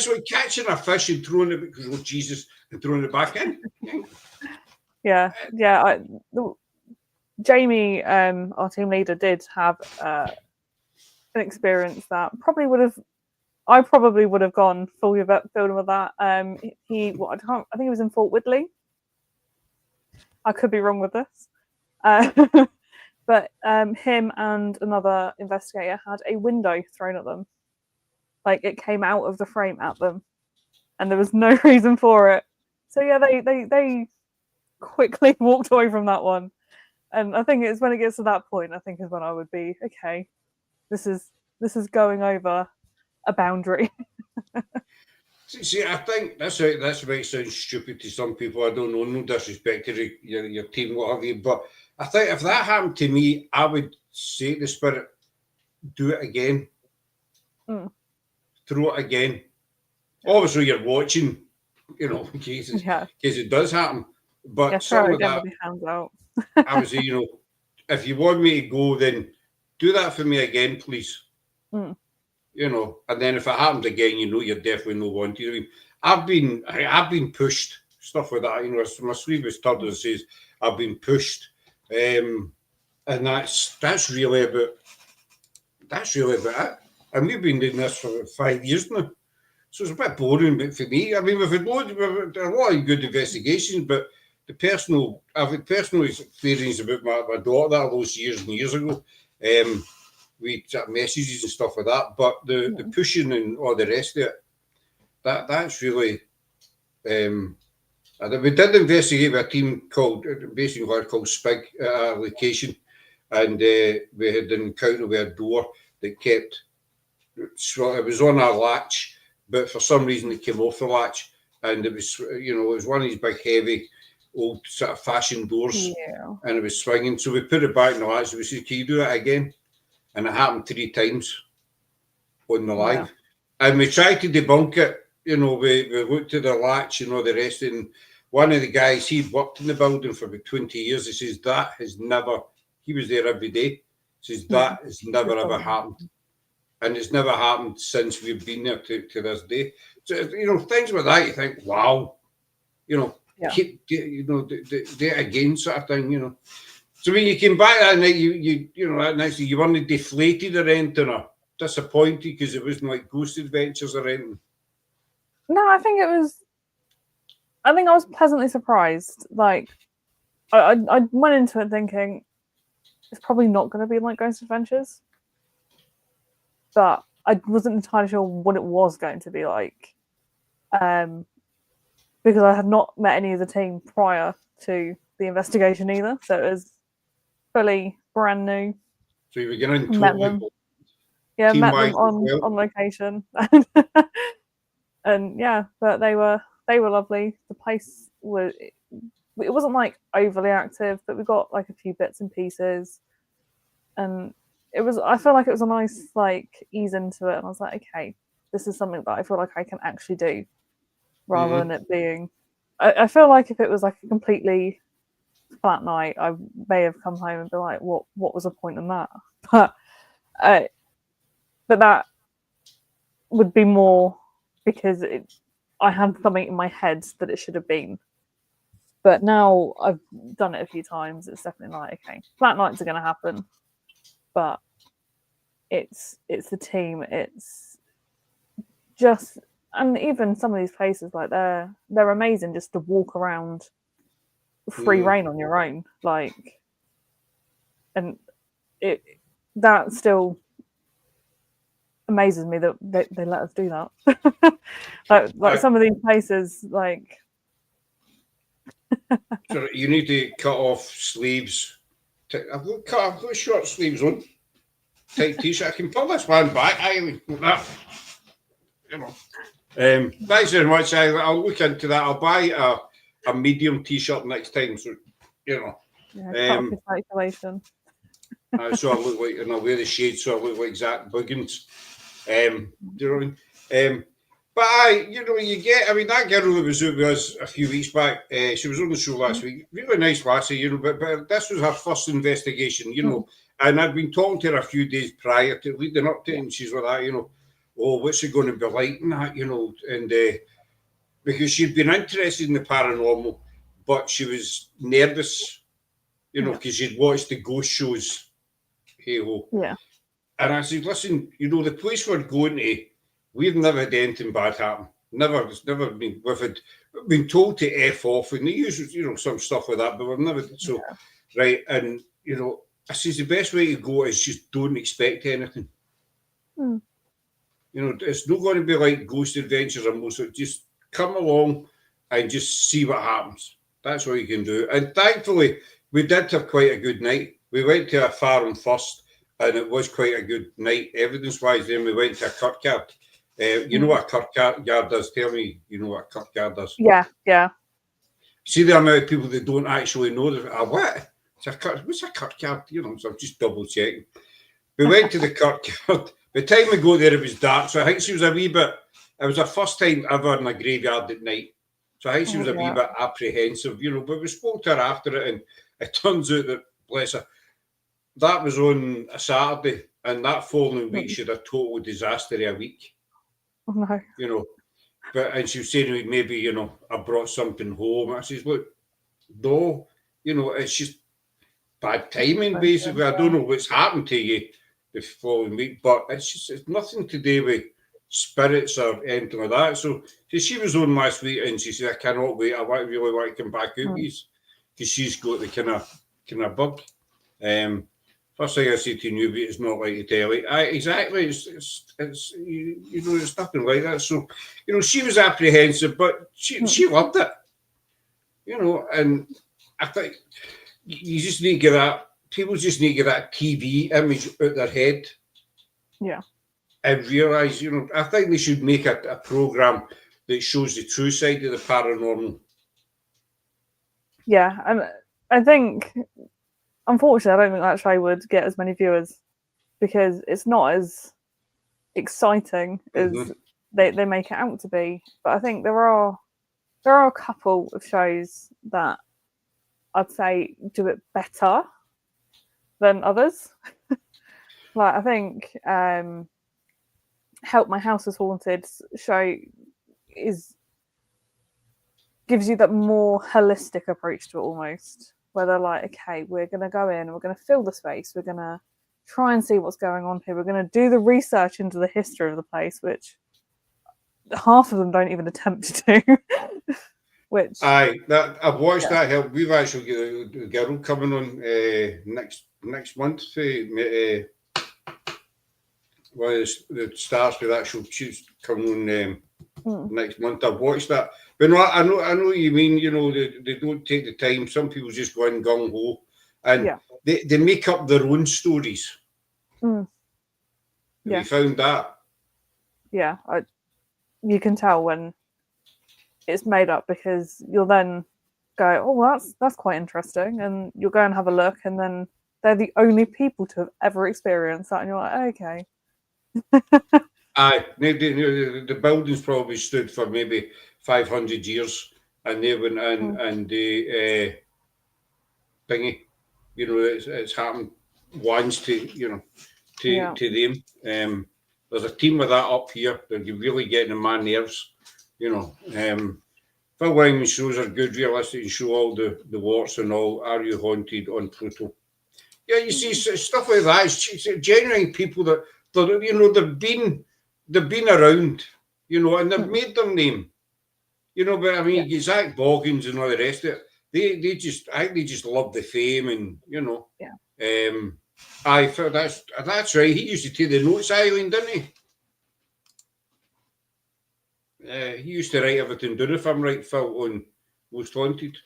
like catching a fish and throwing it because, oh, Jesus, and throwing it back in. Yeah. Jamie, our team leader, did have an experience that I probably would have gone full with that. I think he was in Fort Woodley. I could be wrong with this, but him and another investigator had a window thrown at them, like it came out of the frame at them, and there was no reason for it. So yeah, they quickly walked away from that one. And I think it's when it gets to that point, I think is when I would be, okay, this is going over a boundary. See, I think that's might sound stupid to some people. I don't know, no disrespect to your team, what have you. But I think if that happened to me, I would say to the spirit, do it again. Throw it again. Obviously, you're watching, you know, in case it does happen. But some of that, hands out. I would say, you know, if you want me to go, then do that for me again, please. You know, and then if it happens again, you know, you're definitely no wanted. I mean, I've been pushed, stuff like that. You know, my sleeve is tugged and says I've been pushed, and that's really about it. And we've been doing this for 5 years now, so it's a bit boring. But for me, I mean, we've had a lot of good investigations, but I've had personal experience about my daughter that I lost years and years ago. We chat messages and stuff like that, but the pushing and all the rest of it, that's really. We did investigate with a team called Spig at a location, and we had an encounter with a door that kept. So it was on a latch, but for some reason it came off the latch, and it was, you know, it was one of these big heavy old sort of fashion doors, and it was swinging. So we put it back in the latch. And we said, "Can you do that again?" And it happened 3 times on the live. And we tried to debunk it. You know, we looked at the latch and all the rest. And one of the guys, he'd worked in the building for about 20 years. He says, that has never, he was there every day. He says, that has never, ever happened. And it's never happened since we've been there to this day. So, you know, things like that, you think, wow. You know, do it again sort of thing, you know. So when you came back that night, you know, that night you weren't deflated or anything or disappointed because it wasn't like Ghost Adventures or anything? No, I think I was pleasantly surprised. Like, I went into it thinking it's probably not going to be like Ghost Adventures, but I wasn't entirely sure what it was going to be like, because I had not met any of the team prior to the investigation either, so it was fully brand new. So you were getting met them on location, and but they were lovely. The place it wasn't like overly active, but we got like a few bits and pieces, and I feel like it was a nice like ease into it, and I was like, okay, this is something that I feel like I can actually do, rather than it being. I feel like if it was like a completely flat night, I may have come home and be like, what was the point in that? But that would be more because I had something in my head that it should have been. But now I've done it a few times, it's definitely like, okay, flat nights are going to happen, but it's the team. It's just, and even some of these places, like they're amazing just to walk around free reign on your own, like, and that still amazes me that they let us do that. like some of these places, like. So you need to cut off sleeves. I've got short sleeves on. Tight t-shirt. I can pull this one back. That. You know. Thanks very much. I'll look into that. I'll buy a medium t-shirt next time. So you know. Yeah, calculation. So I look like, and I'll wear the shades so I look like Zach Buggins. Do you know what I mean? But that girl that was with us a few weeks back, she was on the show last week. Really nice lassie, but this was her first investigation, and I'd been talking to her a few days prior to leading up to it, and she's like that, what's it going to be like and that, and because she'd been interested in the paranormal, but she was nervous, because she'd watched the ghost shows, hey-ho. Yeah. And I said, listen, the place we're going to, we've never had anything bad happen. It's never been. We've been told to F off, and they use, some stuff like that, but we've never. So, right. And, I says the best way to go is just don't expect anything. It's not going to be like Ghost Adventures or most of it. Just come along and just see what happens. That's all you can do. And thankfully, we did have quite a good night. We went to a farm first, and it was quite a good night, evidence-wise. Then we went to a kirkyard. You know what a kirkyard does? Tell me, you know what a kirkyard does? Yeah. See the amount of people that don't actually know what? What's a kirkyard? So I'm just double checking. We went to the kirkyard. By the time we got there, it was dark. So I think she was it was her first time ever in a graveyard at night. So I think she was a wee bit apprehensive, but we spoke to her after it, and it turns out that, bless her, that was on a Saturday, and that following week she had a total disaster of a week. Oh, no. And she was saying to me, maybe, I brought something home. I says, look, no, it's just bad timing, basically. I don't know what's happened to you the following week, but it's nothing to do with spirits or anything like that. So she was on last week, and she said, I cannot wait. I really want to come back out with you, because she's got the kind of bug. First thing I say to you, it's not like the telly. Exactly, it's nothing like that. So, she was apprehensive, but she loved it. And I think you just need to get that. People just need to get that TV image out their head. Yeah. And realise, I think they should make a program that shows the true side of the paranormal. Yeah, and I think, unfortunately, I don't think that show would get as many viewers because it's not as exciting as they make it out to be. But I think there are a couple of shows that I'd say do it better than others. Like, I think Help My House is Haunted show gives you that more holistic approach to it almost, where they're like, okay, we're going to go in, we're going to fill the space, we're going to try and see what's going on here, we're going to do the research into the history of the place, which half of them don't even attempt to do. Which I've watched that Help. We've actually got a girl coming on next month. The stars for that show, she's coming on next month. I've watched that. But no, I know what you mean. They don't take the time. Some people just go in gung ho, and they make up their own stories. Have you found that? Yeah, you can tell when it's made up, because you'll then go, oh, that's quite interesting, and you'll go and have a look, and then they're the only people to have ever experienced that, and you're like, okay. The buildings probably stood for maybe 500 years, and they went in and thingy. You know, it's happened once to, you know, to them. There's a team of that up here that you're really getting on my nerves, you know. Phil Wyman shows are good, realistic, and show all the warts and all. Are you haunted on Pluto? Yeah, you see stuff like that. It's genuine people that you know they've been around, you know, and they've made their name, you know. But I mean, Zach Boggins and all the rest of it, they just I think they just love the fame and you know. I felt that's right. He used to take the Notes Island, didn't he? He used to write everything down, if I'm right, Phil, on Most Haunted.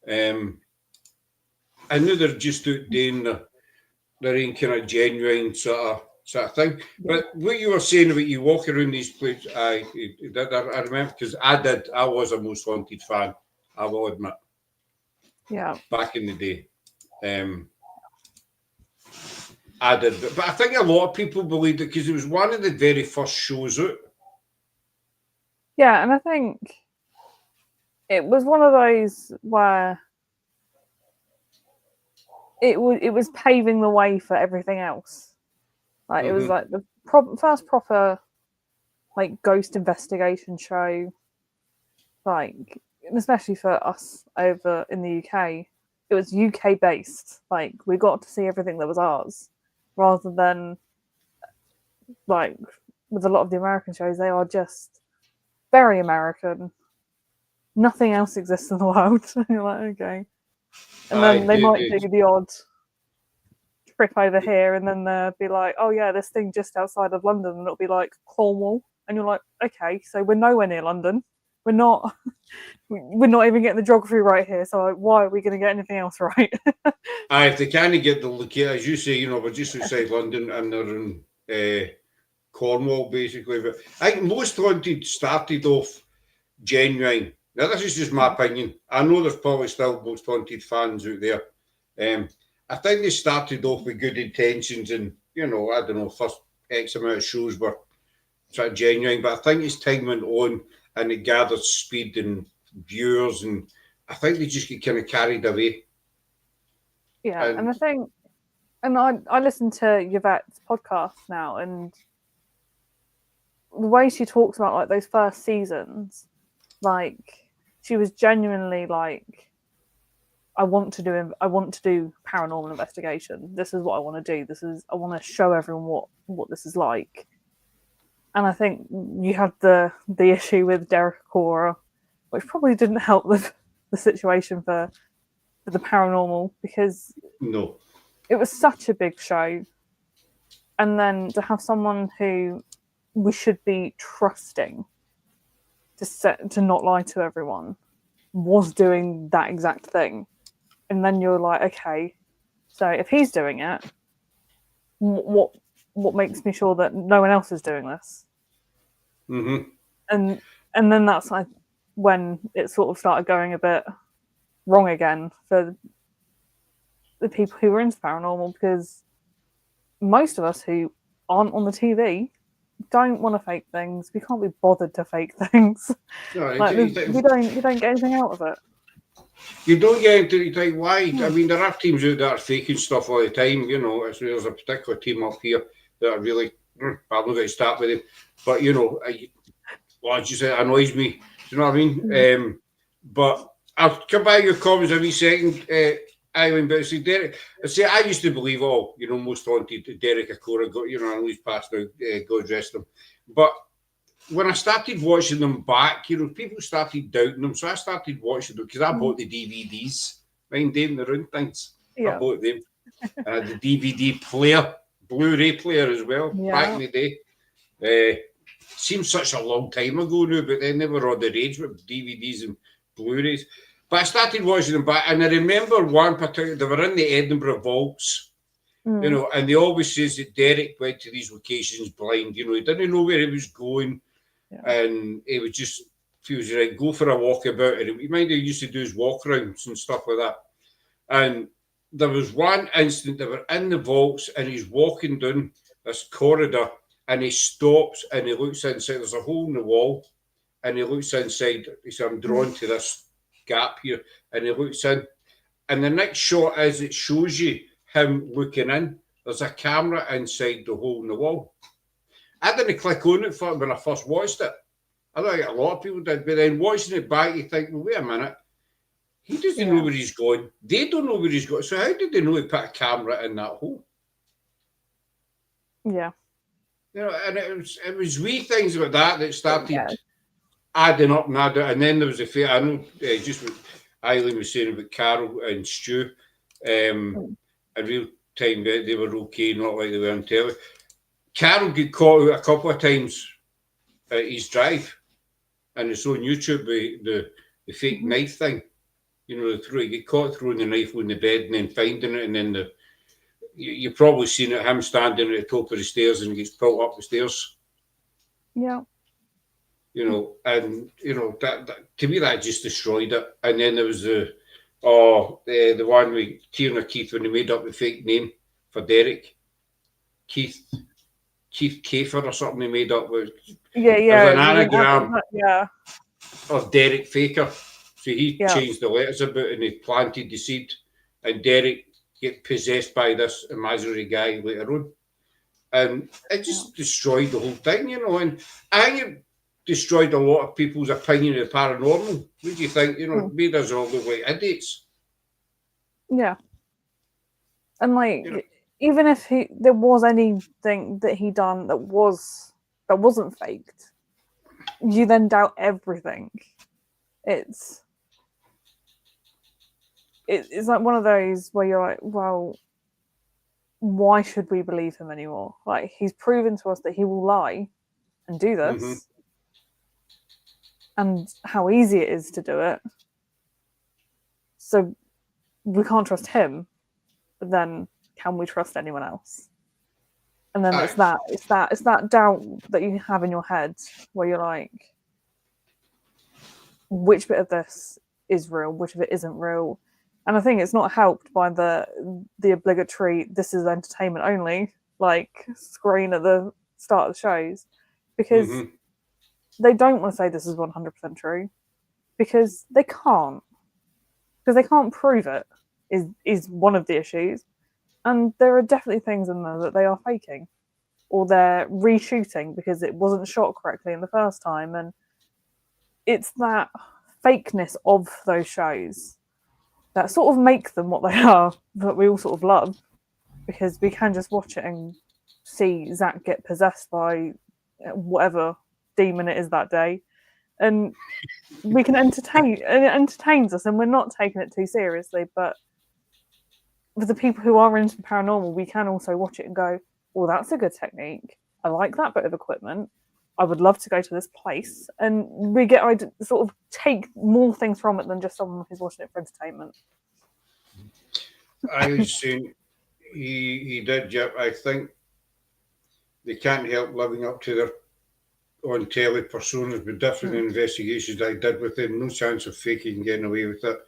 I know they're just out doing their own kind of genuine sort of thing. But what you were saying about you walk around these places, I remember because I was a Most Haunted fan, I will admit. Yeah. Back in the day. I did, but I think a lot of people believed it because it was one of the very first shows out. Yeah, and I think it was one of those where it was paving the way for everything else. Like it was like the first proper like ghost investigation show, like especially for us over in the UK. It was UK based. Like we got to see everything that was ours, rather than like with a lot of the American shows, they are just very American. Nothing else exists in the world. You're like, okay. And then they might do the odd trip over here, and then they'll be like, oh yeah, this thing just outside of London, and it'll be like Cornwall. And you're like, okay, so we're nowhere near London. We're not even getting the geography right here, so why are we going to get anything else right? If they can't get the location, as you say, you know, we're just outside London and they're in Cornwall, basically. But I think Most Haunted started off genuine. Now, this is just my opinion. I know there's probably still Most Haunted fans out there. I think they started off with good intentions and, you know, I don't know, first X amount of shows were sort of genuine, but I think as time went on and it gathered speed and viewers, and I think they just get kind of carried away. Yeah, and I think, and I listen to Yvette's podcast now, and the way she talks about like those first seasons, like she was genuinely like, I want to do paranormal investigation. This is what I want to do. I want to show everyone what this is like. And I think you had the issue with Derek Cora, which probably didn't help the situation for the paranormal, because it was such a big show. And then to have someone who we should be trusting to not lie to everyone was doing that exact thing. And then you're like, okay, so if he's doing it, what makes me sure that no one else is doing this? Mm-hmm. And then that's like when it sort of started going a bit wrong again for the people who were into paranormal, because most of us who aren't on the TV don't want to fake things. We can't be bothered to fake things. No, like, you don't get anything out of it. You don't get into you think why? I mean, there are teams out there faking stuff all the time. You know, there's a particular team up here that are really. I'm not going to start with them, but you know, it annoys me. Do you know what I mean? But I'll come back to your comments every second, Eileen. But see, Derek, I used to believe all. You know, Most Haunted, Derek Acora got. You know, I know he's passed now. God rest him. But when I started watching them back, you know, people started doubting them. So I started watching them because I bought the DVDs. Mind them, the round things. I bought them. I had the DVD player, Blu-ray player as well, back in the day. Seems such a long time ago now, but then they were on the rage with DVDs and Blu-rays. But I started watching them back, and I remember one particular, they were in the Edinburgh Vaults. You know, and they always says that Derek went to these locations blind. You know, he didn't know where he was going. And he would just feels right, go for a walk about, and he might have used to do his walk rounds and stuff like that. And there was one instant they were in the vaults and he's walking down this corridor and he stops and he looks inside. There's a hole in the wall and he looks inside. He said, I'm drawn to this gap here, and he looks in And the next shot is it shows you him looking in. There's a camera inside the hole in the wall. I didn't click on it for when I first watched it. I think a lot of people did, but then watching it back, you think, well, wait a minute. He doesn't know where he's going. They don't know where he's going. So how did they know he put a camera in that hole? Yeah. You know, and it was wee things about that started adding up and adding. And then there was I know just what Eileen was saying about Carol and Stu. In real time, they were okay, not like they were on telly. Carol got caught out a couple of times at his drive, and it's on YouTube, the fake knife thing. You know, he get caught throwing the knife on the bed and then finding it, and then you've probably seen it, him standing at the top of the stairs and he gets pulled up the stairs. Yeah. You know, and you know that to me that just destroyed it. And then there was the one with Kieran O'Keefe when they made up the fake name for Derek. Keith Kafer or something they made up with. Yeah. There's an anagram Yeah. of Derek Faker. So he changed the letters about and he planted the seed. And Derek get possessed by this imaginary guy later on. And it just destroyed the whole thing, you know. And I think it destroyed a lot of people's opinion of the paranormal. What do you think? You know, it made us all look like idiots. Yeah. And like, even if there was anything that he done that wasn't faked, you then doubt everything. It's like one of those where you're like, well, why should we believe him anymore? Like, he's proven to us that he will lie and do this, and how easy it is to do it. So we can't trust him, but then can we trust anyone else? And then it's that doubt that you have in your head where you're like, which bit of this is real, which of it isn't real? And I think it's not helped by the obligatory "this is entertainment only" like screen at the start of the shows, because they don't want to say this is 100% true, because they can't prove it is one of the issues, and there are definitely things in there that they are faking, or they're reshooting because it wasn't shot correctly in the first time, and it's that fakeness of those shows that sort of make them what they are, that we all sort of love, because we can just watch it and see Zach get possessed by whatever demon it is that day, and we can entertain, and it entertains us, and we're not taking it too seriously. But for the people who are into paranormal, we can also watch it and go, well, that's a good technique. I like that bit of equipment. I would love to go to this place. And we get sort of take more things from it than just someone who's watching it for entertainment. I was saying he did, yeah. I think they can't help living up to their on telly personas with different investigations I did with them. No chance of faking getting away with it.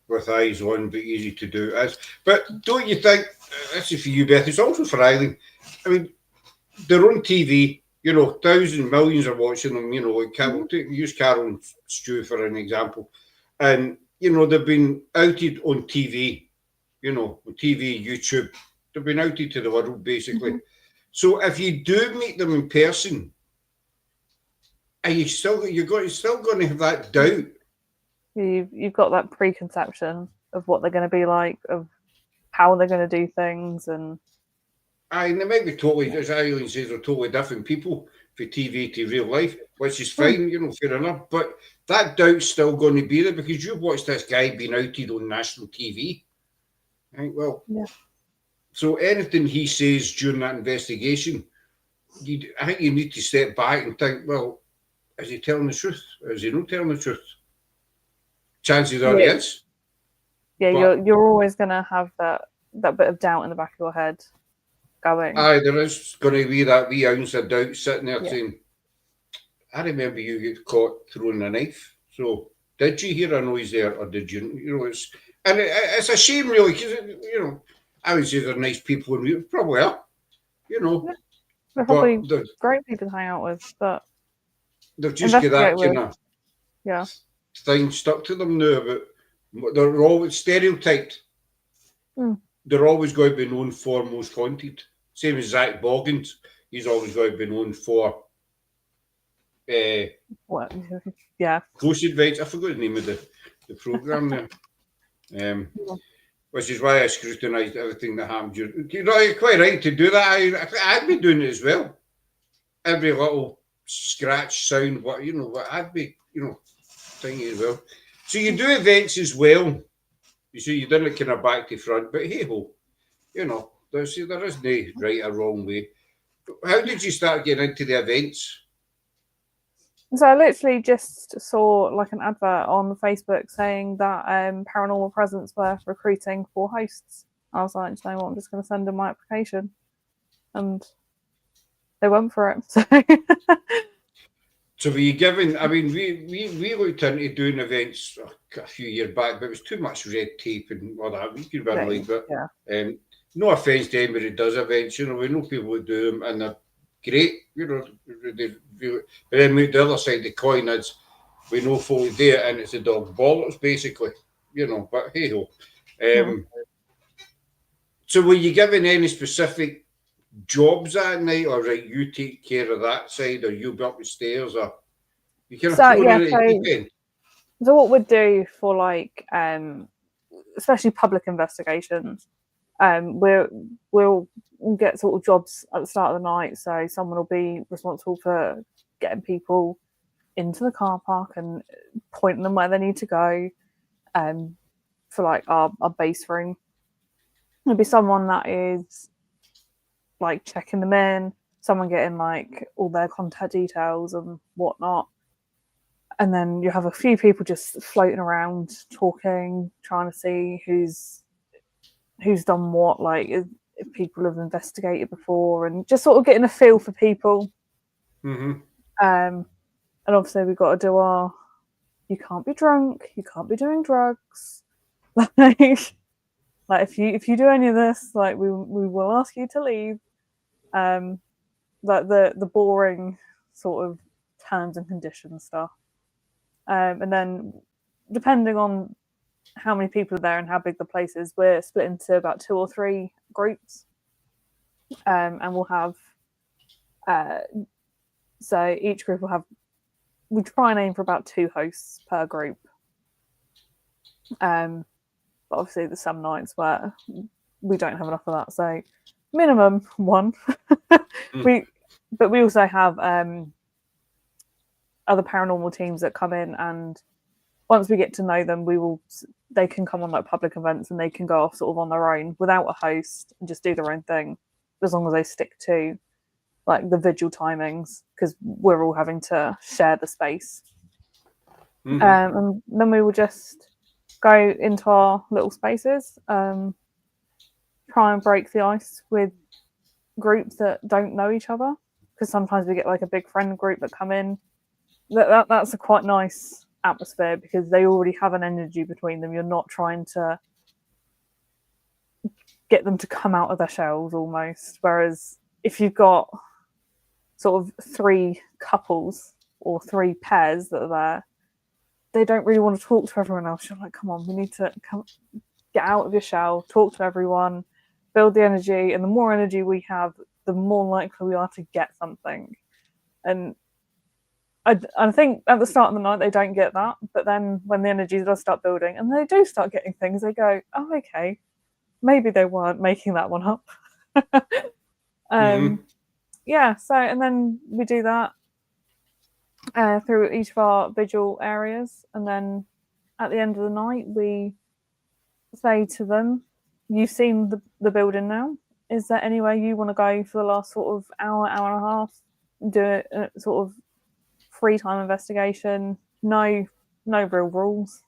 With eyes on, but easy to do as. But don't you think, this is for you, Beth, it's also for Eileen. I mean, they're on TV, you know, thousands, millions are watching them, you know, like Carol, use Carol and Stu for an example. And, you know, they've been outed on TV, you know, on TV, YouTube. They've been outed to the world, basically. So if you do meet them in person, are you still going to have that doubt? You've got that preconception of what they're going to be like, of how they're going to do things, and they might be totally, as Eileen says, they're totally different people for TV to real life, which is fine, you know, fair enough. But that doubt's still going to be there because you've watched this guy being outed on national TV. Right? Well, so anything he says during that investigation, I think you need to step back and think, well, is he telling the truth? Or is he not telling the truth? Chances are he is. Yeah, but you're always going to have that bit of doubt in the back of your head going. There is going to be that wee ounce of doubt sitting there saying, I remember you get caught throwing a knife. So did you hear a noise there or did you? You know, it's a shame really because, you know, I would say they're nice people and we probably are, you know. They're probably great people to hang out with, but they've just got that kind of thing stuck to them now about They're always stereotyped. Mm. They're always going to be known for most haunted. Same as Zach Boggins. He's always going to be known for What? Yeah. Ghost Adventures. I forgot the name of the programme there. Which is why I scrutinised everything that happened. You know, you're quite right to do that. I'd be doing it as well. Every little scratch sound, I'd be, thinking as well. So you do events as well. You see, you done it kind of back to front, but hey ho, there is no right or wrong way. How did you start getting into the events? So I literally just saw like an advert on Facebook saying that Paranormal Presence were recruiting for hosts. I was like, you know what, I'm just going to send in my application, and they went for it. So were you given? I mean, we looked into doing events a few years back, but it was too much red tape and all that. We could run like that. Yeah. No offence to anybody who does events, we know people who do them and they're great, but then the other side of the coin is we know folk who do it and it's a dog bollocks basically, but hey ho. So were you given any specific jobs that night, or right, you take care of that side, or you go up the stairs, or you kind of thrown in at the deep end? So what we'd do for like especially public investigations, we'll get sort of jobs at the start of the night. So someone will be responsible for getting people into the car park and pointing them where they need to go. For like our base room, there'll be someone that is like checking them in, someone getting like all their contact details and whatnot. And then you have a few people just floating around, talking, trying to see who's done what, like if people have investigated before, and just sort of getting a feel for people. Mm-hmm. And obviously we've got to do you can't be drunk, you can't be doing drugs. like if you do any of this, like we will ask you to leave. Like the boring sort of terms and conditions stuff. And then depending on how many people are there and how big the place is, we're split into about 2 or 3 groups. And we'll have so each group will have, we try and aim for about 2 hosts per group. But obviously there's some nights where we don't have enough of that, so minimum 1. But we also have other paranormal teams that come in, and once we get to know them, they can come on like public events and they can go off sort of on their own without a host and just do their own thing, as long as they stick to like the vigil timings, because we're all having to share the space. Mm-hmm. And then we will just go into our little spaces, try and break the ice with groups that don't know each other, because sometimes we get like a big friend group that come in. That's a quite nice atmosphere because they already have an energy between them. You're not trying to get them to come out of their shells almost. Whereas if you've got sort of 3 couples or 3 pairs that are there, they don't really want to talk to everyone else. You're like, come on, we need to get out of your shell, talk to everyone, build the energy. And the more energy we have, the more likely we are to get something. And I think at the start of the night they don't get that, but then when the energy does start building and they do start getting things, they go, oh, okay, maybe they weren't making that one up. Yeah, so and then we do that through each of our vigil areas, and then at the end of the night we say to them, you've seen the building now, is there anywhere you want to go for the last sort of hour and a half, do it sort of free time investigation? No real rules.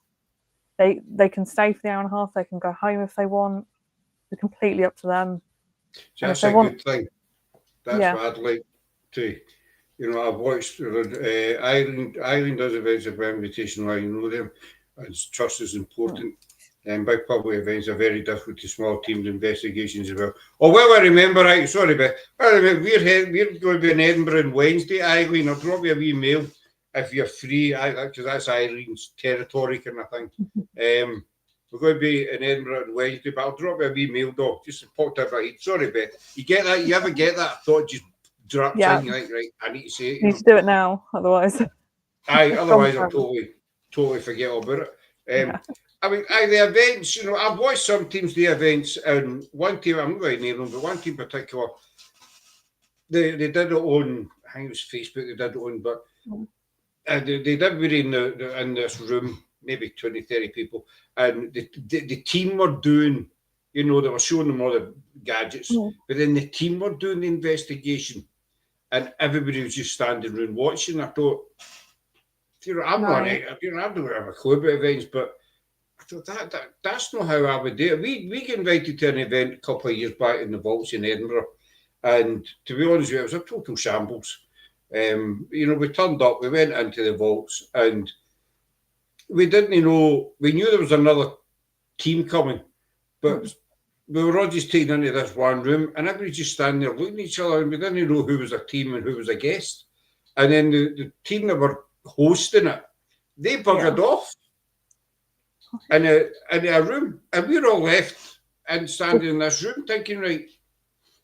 They can stay for the hour and a half, they can go home if they want. It's completely up to them. So that's a good thing. That's what I'd like to, I've watched Eileen does events of invitation, I know them, and trust is important. And big public events are very different to small teams investigations as well. Oh, well, I remember, sorry, Beth, we're going to be in Edinburgh on Wednesday, Eileen. I'll drop you a wee mail if you're free, because that's Eileen's territory kind of thing. we're going to be in Edinburgh on Wednesday, but I'll drop you a wee mail, dog. Just popped up my head. Sorry, Beth. You get that? You ever get that? I thought just dropped in. You're like, right, I need to say it. You need to do it now, otherwise. Otherwise I'll totally forget all about it. I mean, the events, you know, I've watched some teams do events, and one team, I'm not going to name them, but one team in particular, they did it on, I think it was Facebook, they did it on, but they did it in this room, maybe 20, 30 people, and the team were doing, you know, they were showing them all the gadgets, but then the team were doing the investigation, and everybody was just standing around watching. I thought, you know, I'm not, you know, I don't have a clue about events, but I thought that's not how I would do it. We get invited to an event a couple of years back in the Vaults in Edinburgh, and to be honest with you, it was a total shambles. You know, we turned up, we went into the Vaults, and we didn't know, we knew there was another team coming, but we were all just taken into this one room, and everybody just standing there looking at each other, and we didn't know who was a team and who was a guest. And then the team that were hosting it, they buggered off in a room, and we were all left and standing in this room thinking, right,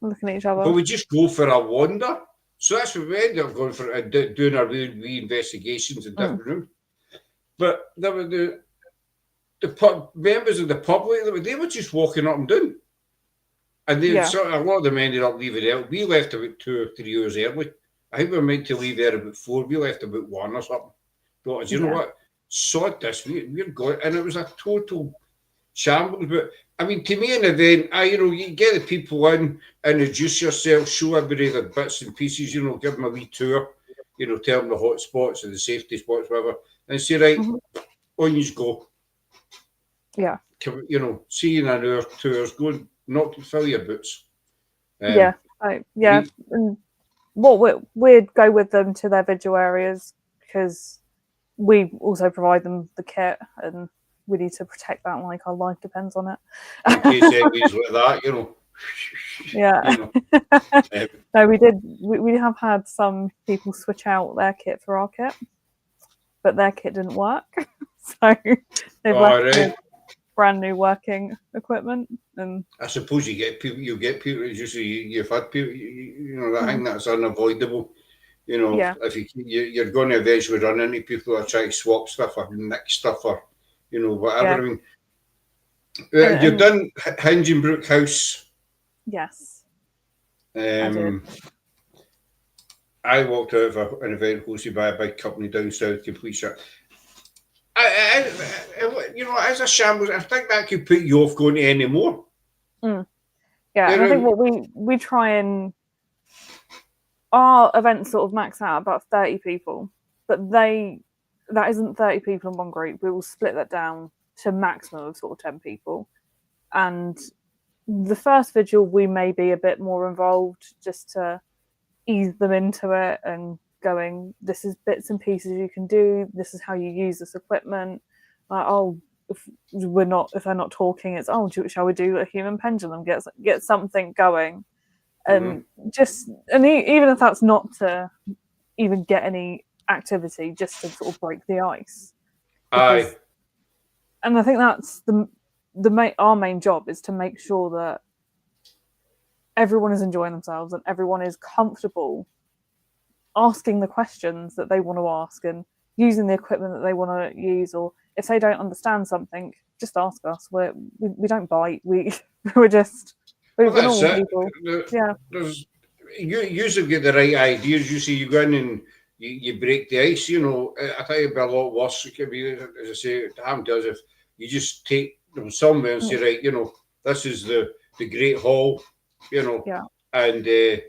looking at each other. but we just go for a wander. So that's what we ended up going for, doing our investigations in different rooms. But there were the members of the public, they were just walking up and down. And they a lot of them ended up leaving early. We left about 2 or 3 hours early. I think we were meant to leave there about 4. We left about 1 or something. But you know what? Sod this. We're going. And it was a total shambles. But I mean, to me, an event, you know, you get the people in, introduce yourself, show everybody the bits and pieces, you know, give them a wee tour, you know, tell them the hot spots and the safety spots, whatever, and say, right, on you go. Yeah. You know, see you in an hour, 2 hours, go and fill your boots. And we'd go with them to their vigil areas because we also provide them the kit, and we need to protect that like our life depends on it. In case anybody's like that, you know. Yeah. You know. No, we did. We have had some people switch out their kit for our kit, but their kit didn't work, so they've left with brand new working equipment. And I suppose you get people. You've had people. You know, I think that's unavoidable. You know, if you're going to eventually run into people that try to swap stuff or nick stuff or, you know, whatever. I mean, you've done Hingenbrook House. Yes. I did. I walked out of an event hosted by a big company down south, complete shut. You know, as a shambles, I think that could put you off going to any more. Yeah, and I think what we try and our events sort of max out about 30 people, but that isn't 30 people in one group. We will split that down to a maximum of sort of 10 people. And the first vigil, we may be a bit more involved just to ease them into it and going, this is bits and pieces you can do. This is how you use this equipment. Like, if they're not talking, it's, shall we do a human pendulum? Get something going. And even if that's not to even get any activity, just to sort of break the ice. And I think that's our main job is to make sure that everyone is enjoying themselves and everyone is comfortable asking the questions that they want to ask and using the equipment that they want to use. Or if they don't understand something, just ask us. We don't bite. We're just. We're normal people. You usually get the right ideas. You see, you go in and you break the ice. You know, I think it'd be a lot worse. It could be, as I say, it happened to us if you just take them somewhere and say, right, you know, this is the Great Hall, you know, and then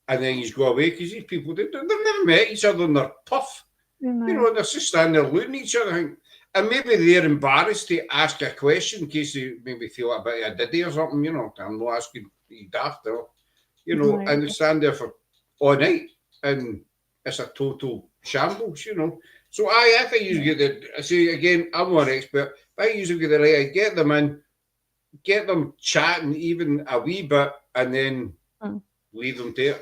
you just go away because these people they've never met each other and they're puff, you know, and they're just standing there looking at each other. And maybe they're embarrassed to ask a question in case they maybe feel a bit of a diddy or something, you know. I'm not asking you daft, you know, and they stand there for all night and it's a total shambles, you know. So I think you get I say again, I'm not an expert, but I usually get the right idea, get them in, get them chatting even a wee bit and then leave them there.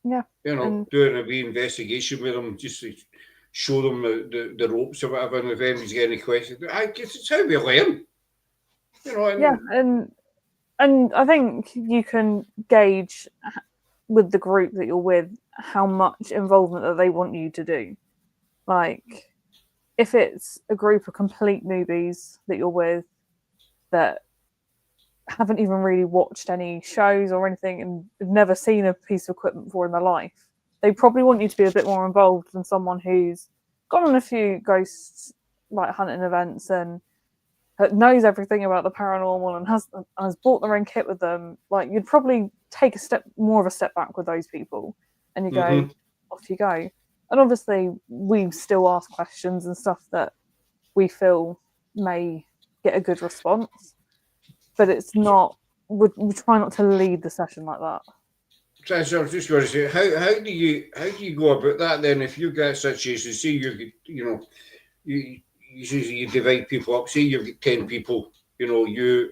Yeah. You know, doing a wee investigation with them, just show them the ropes or whatever, and if anybody's got any questions, I guess it's how we learn. You know, and I think you can gauge with the group that you're with how much involvement that they want you to do. Like, if it's a group of complete newbies that you're with that haven't even really watched any shows or anything and have never seen a piece of equipment before in their life, they probably want you to be a bit more involved than someone who's gone on a few ghost like hunting events and knows everything about the paranormal and has bought their own kit with them. Like, you'd probably take more of a step back with those people, and you go, off you go. And obviously, we still ask questions and stuff that we feel may get a good response, but it's not. We try not to lead the session like that. So I was just going to say, how do you go about that then? If you get a situation, say you divide people up. Say you've got 10 people, and you're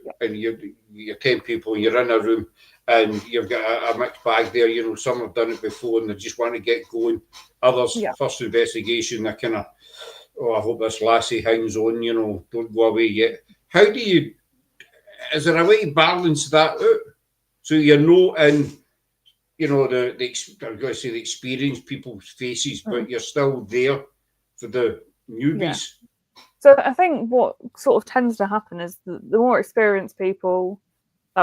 10 people, and you're in a room, and you've got a mixed bag there. You know, some have done it before, and they just want to get going. Others, first investigation, they're kind of, I hope this lassie hangs on. You know, don't go away yet. Is there a way to balance that out so you're not in, I'm going to say the experienced people's faces, but you're still there for the newbies? Yeah. So I think what sort of tends to happen is the more experienced people,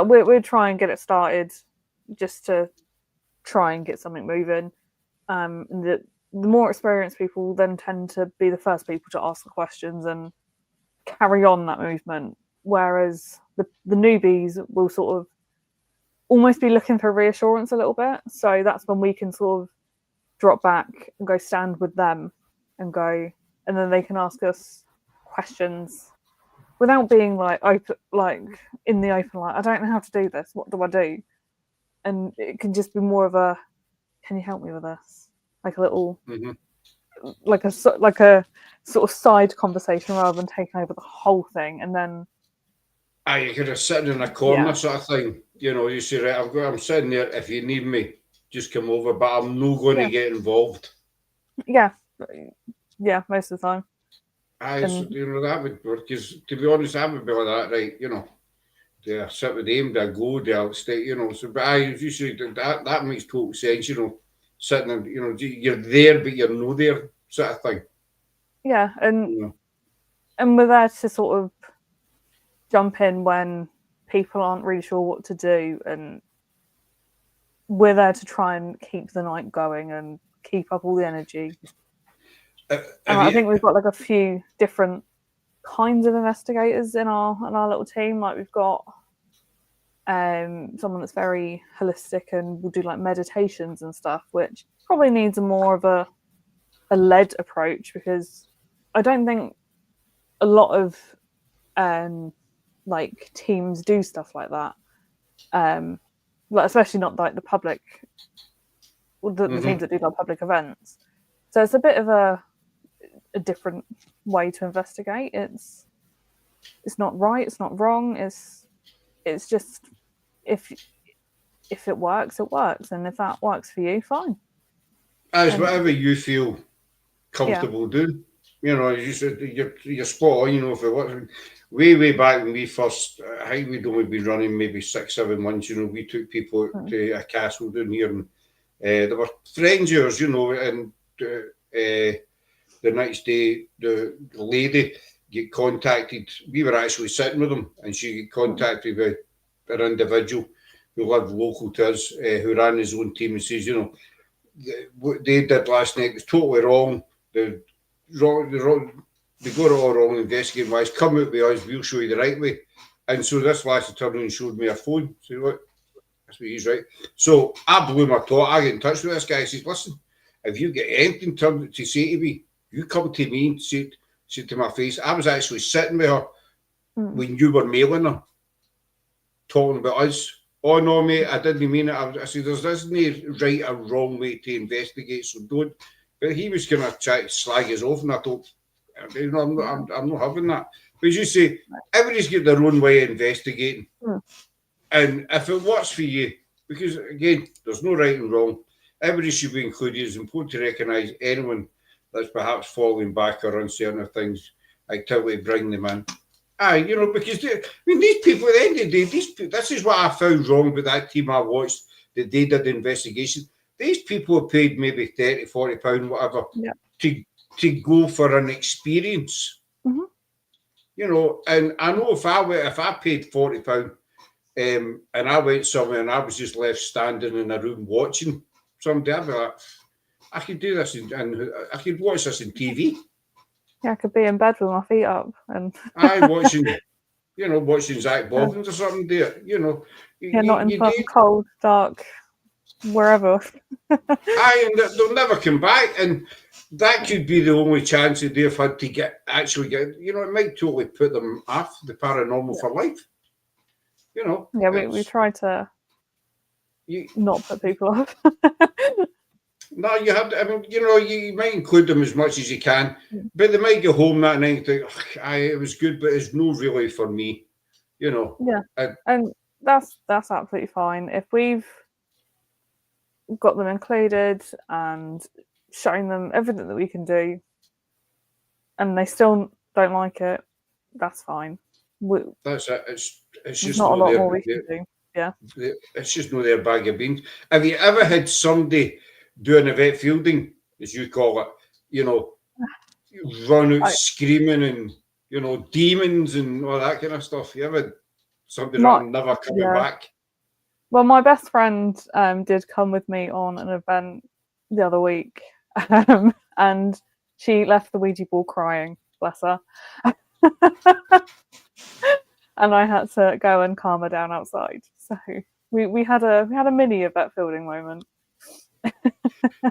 we'd try and get it started just to try and get something moving. And the more experienced people then tend to be the first people to ask the questions and carry on that movement, whereas the newbies will sort of almost be looking for reassurance a little bit. So that's when we can sort of drop back and go stand with them and then they can ask us questions without being like open, like in the open, like, I don't know how to do this, what do I do? And it can just be more of a, can you help me with this? Like a little, like a sort of side conversation rather than taking over the whole thing. And then you're kind of sitting in a corner sort of thing. You say, right, I'm sitting there. If you need me, just come over. But I'm not going to get involved. Yeah, most of the time. That would work. Because to be honest, I would be like that, right? They sit with them, they go, they'll stay. So, but as you say, that makes total sense. Sitting and you're there, but you're not there, sort of thing. Yeah, and we're there to sort of jump in when people aren't really sure what to do, and we're there to try and keep the night going and keep up all the energy. I think we've got like a few different kinds of investigators in our little team. Like, we've got someone that's very holistic and will do like meditations and stuff, which probably needs more of a led approach, because I don't think a lot of like teams do stuff like that, especially not like the public, the teams that do like public events. So it's a bit of a different way to investigate. It's not right, it's not wrong. It's just if it works, it works, and if that works for you, fine. Whatever you feel comfortable doing. You said you're spot on. If it works, way back when we first, I think we'd only been running maybe 6-7 months. We took people to a castle down here, and they were friends of yours. And the next day, the lady get contacted. We were actually sitting with them, and she get contacted by an individual who lived local to us, who ran his own team, and says, what they did last night was totally wrong. They got it all wrong investigating wise. Come out with us, we'll show you the right way. And so this lassie turned and showed me a phone. So look, that's what he's right. So I blew my top. I get in touch with this guy. I says, listen, if you get anything to say to me, you come to me and say to my face. I was actually sitting with her when you were mailing her, talking about us. Oh no, mate, I didn't mean it. I said, there's no right or wrong way to investigate, so don't. But he was going to try to slag us off, and I thought, I'm not having that. But as you say, everybody's got their own way of investigating. And if it works for you, because again, there's no right and wrong, everybody should be included. It's important to recognise anyone that's perhaps falling back or uncertain things, activity bring them in. Aye, because these people at the end of the day, this is what I found wrong with that team I watched that they did the investigation. These people are paid maybe £30, £40, whatever, to go for an experience. Mm-hmm. And I know if I paid £40 and I went somewhere and I was just left standing in a room watching somebody, I'd be like, I could do this and I could watch this on TV. Yeah, I could be in bed with my feet up and watching Zach Bobbins or something there, not in some cold, dark, wherever. Aye, and they'll never come back, and that could be the only chance that they've had to actually get. It might totally put them off the paranormal for life. Yeah, we try to not put people off. No, you have to. I mean, you might include them as much as you can, but they might go home that night and think, it was good, but it's no really for me. Yeah, and that's absolutely fine. If we've got them included and showing them everything that we can do, and they still don't like it, that's fine. That's it. It's just not a lot more we can do. Yeah, it's just not their bag of beans. Have you ever had somebody doing a vet fielding, as you call it, run out screaming and demons and all that kind of stuff? You ever had somebody never coming back? Well, my best friend did come with me on an event the other week, and she left the Ouija board crying, bless her. And I had to go and calm her down outside. So we had a mini vet fielding moment.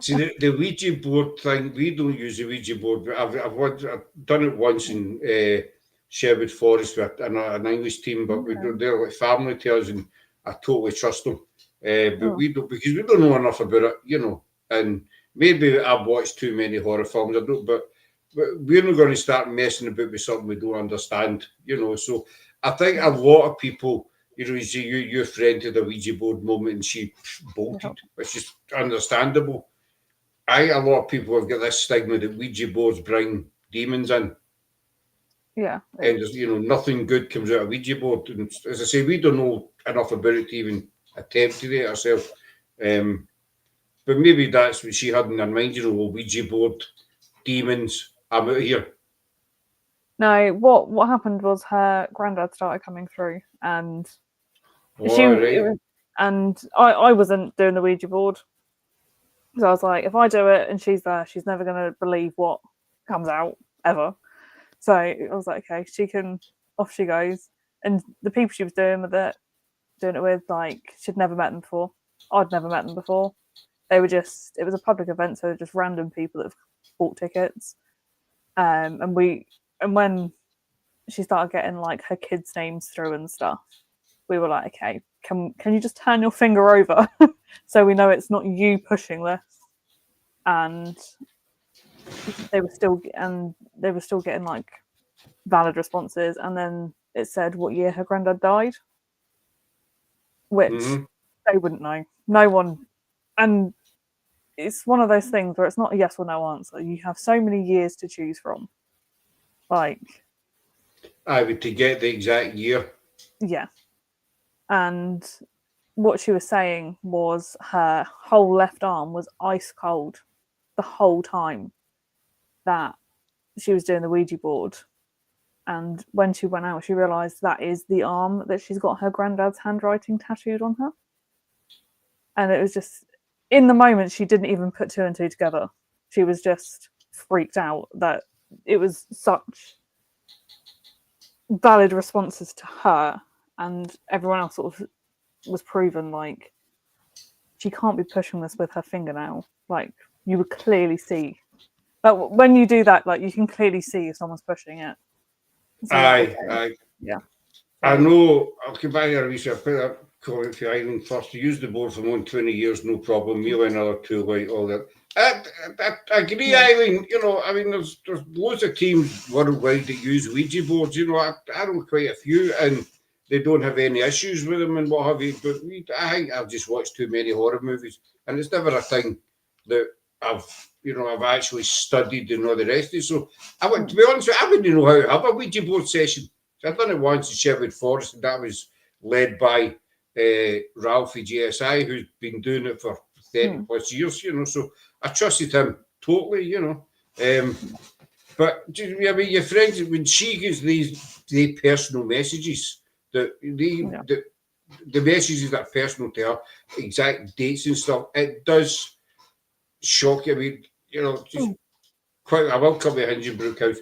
See, the Ouija board thing, we don't use the Ouija board. I've done it once in Sherwood Forest with an English team, but they're like family to us, and I totally trust them. But we don't, because we don't know enough about it, and maybe I've watched too many horror films, but we're not going to start messing about with something we don't understand, So I think a lot of people, you see your friend had a Ouija board moment and she bolted, which is understandable. A lot of people have got this stigma that Ouija boards bring demons in. Yeah. And nothing good comes out of Ouija board. And as I say, we don't know enough about it to even attempt to do it ourselves. But maybe that's what she had in her mind, Ouija board, demons, I'm out here. No, what happened was her granddad started coming through, and I wasn't doing the Ouija board, so I was like, if I do it and she's there, she's never going to believe what comes out ever. So I was like, okay, she can. Off she goes, and the people she was doing it with, like, she'd never met them before. I'd never met them before. They were it was a public event, so just random people that have bought tickets. And when she started getting like her kids' names through and stuff, we were like, okay, can you just turn your finger over so we know it's not you pushing this? And they were still getting like valid responses, and then it said what year her granddad died, which they wouldn't know. No one, and it's one of those things where it's not a yes or no answer. You have so many years to choose from. Like, I would to get the exact year. Yeah. And what she was saying was her whole left arm was ice cold the whole time that she was doing the Ouija board. And when she went out, she realised that is the arm that she's got her granddad's handwriting tattooed on her. And it was just, in the moment, she didn't even put two and two together. She was just freaked out that it was such valid responses to her, and everyone else sort of was proven like she can't be pushing this with her finger now. Like, you would clearly see. But when you do that, like, you can clearly see if someone's pushing it. So, aye. Yeah. I know, I'll come back here, I put that comment for Ireland first. To use the board for more than 20 years, no problem. Me and another two, like all that. I agree, Eileen. There's loads of teams worldwide that use Ouija boards. I know quite a few, and they don't have any issues with them and what have you. But I think I've just watched too many horror movies, and it's never a thing that I've I've actually studied and all the rest of it. So I went, to be honest with you, I wouldn't know how to have a Ouija board session. So I've done it once in Sherwood Forest, and that was led by Ralphie GSI, who's been doing it for 30 plus years, so I trusted him totally, but I mean, your friends, when she gives the personal messages, the messages that are personal to her, exact dates and stuff, it does shock you. I mean, just quite. I will come to Hingenbrook House.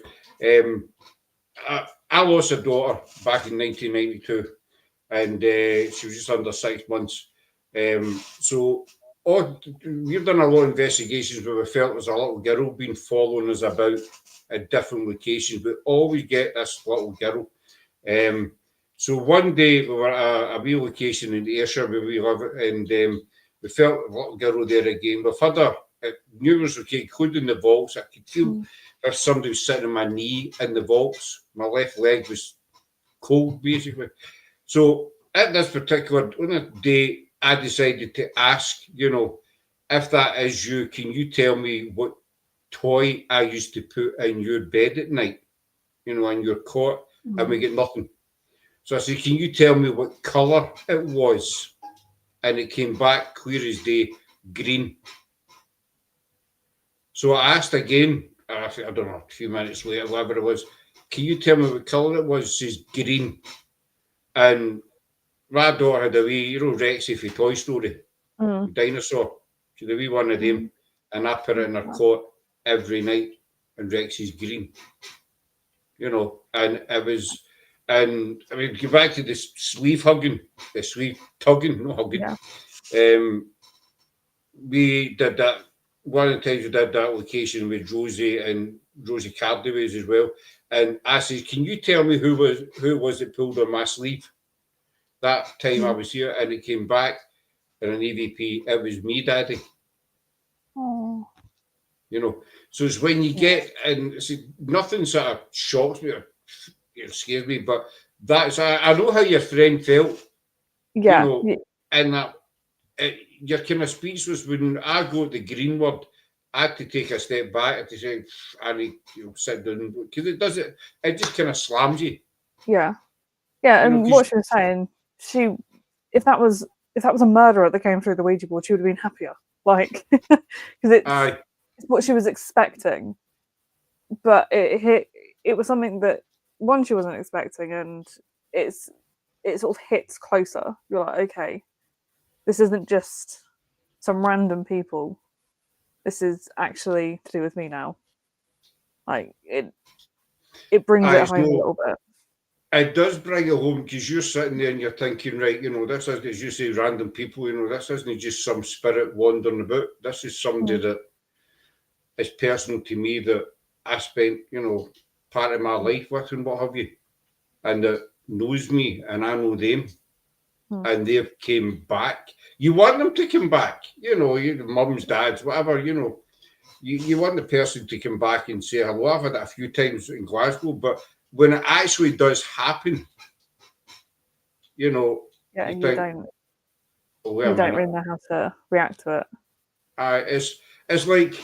I lost a daughter back in 1992, and she was just under 6 months. So we've done a lot of investigations where we felt there's a little girl being following us about at different locations. We always get this little girl. So one day we were at a wee location in Ayrshire where we live, and we felt a little girl there again. We've had her numerous occasions, including the vaults. I could feel if somebody was sitting on my knee in the vaults. My left leg was cold, basically. So at this particular day, I decided to ask, if that is you, can you tell me what toy I used to put in your bed at night, in your cot, and we get nothing. So I said, can you tell me what colour it was? And it came back clear as day, green. So I asked again, I don't know, a few minutes later, whatever it was, can you tell me what colour it was? It says green. And my daughter had a wee, Rexy from Toy Story, dinosaur. She had a wee one of them, and I put it in her cot every night, and Rexy's green. And it was, and I mean, go back to the sleeve hugging, the sleeve tugging, not hugging. Yeah. We did that. One of the times we did that location with Rosie and Rosie Cardaways as well. And I said, can you tell me who was it pulled on my sleeve? That time I was here, and it came back in an EVP. It was me, Daddy. Oh. So it's when you get, and nothing sort of shocks me or scares me, but I know how your friend felt. Yeah. And that your kind of speech was when I go to the green word, I had to take a step back to say, I need sit down, because it just kind of slams you. Yeah. Yeah, and what she was saying, if that was a murderer that came through the Ouija board, she would have been happier. Like, because it's what she was expecting. But it was something that one she wasn't expecting, and it sort of hits closer. You're like, okay, this isn't just some random people. This is actually to do with me now. Like it brings it home a little bit. It does bring it home, because you're sitting there and you're thinking, right, this isn't, as you say, random people, this isn't just some spirit wandering about. This is somebody that is personal to me, that I spent, part of my life with and what have you, and that knows me and I know them, and they've came back. You want them to come back, your mums, dads, whatever, you want the person to come back and say hello. I've had that a few times in Glasgow, but when it actually does happen, you don't really know how to react to it. It's like,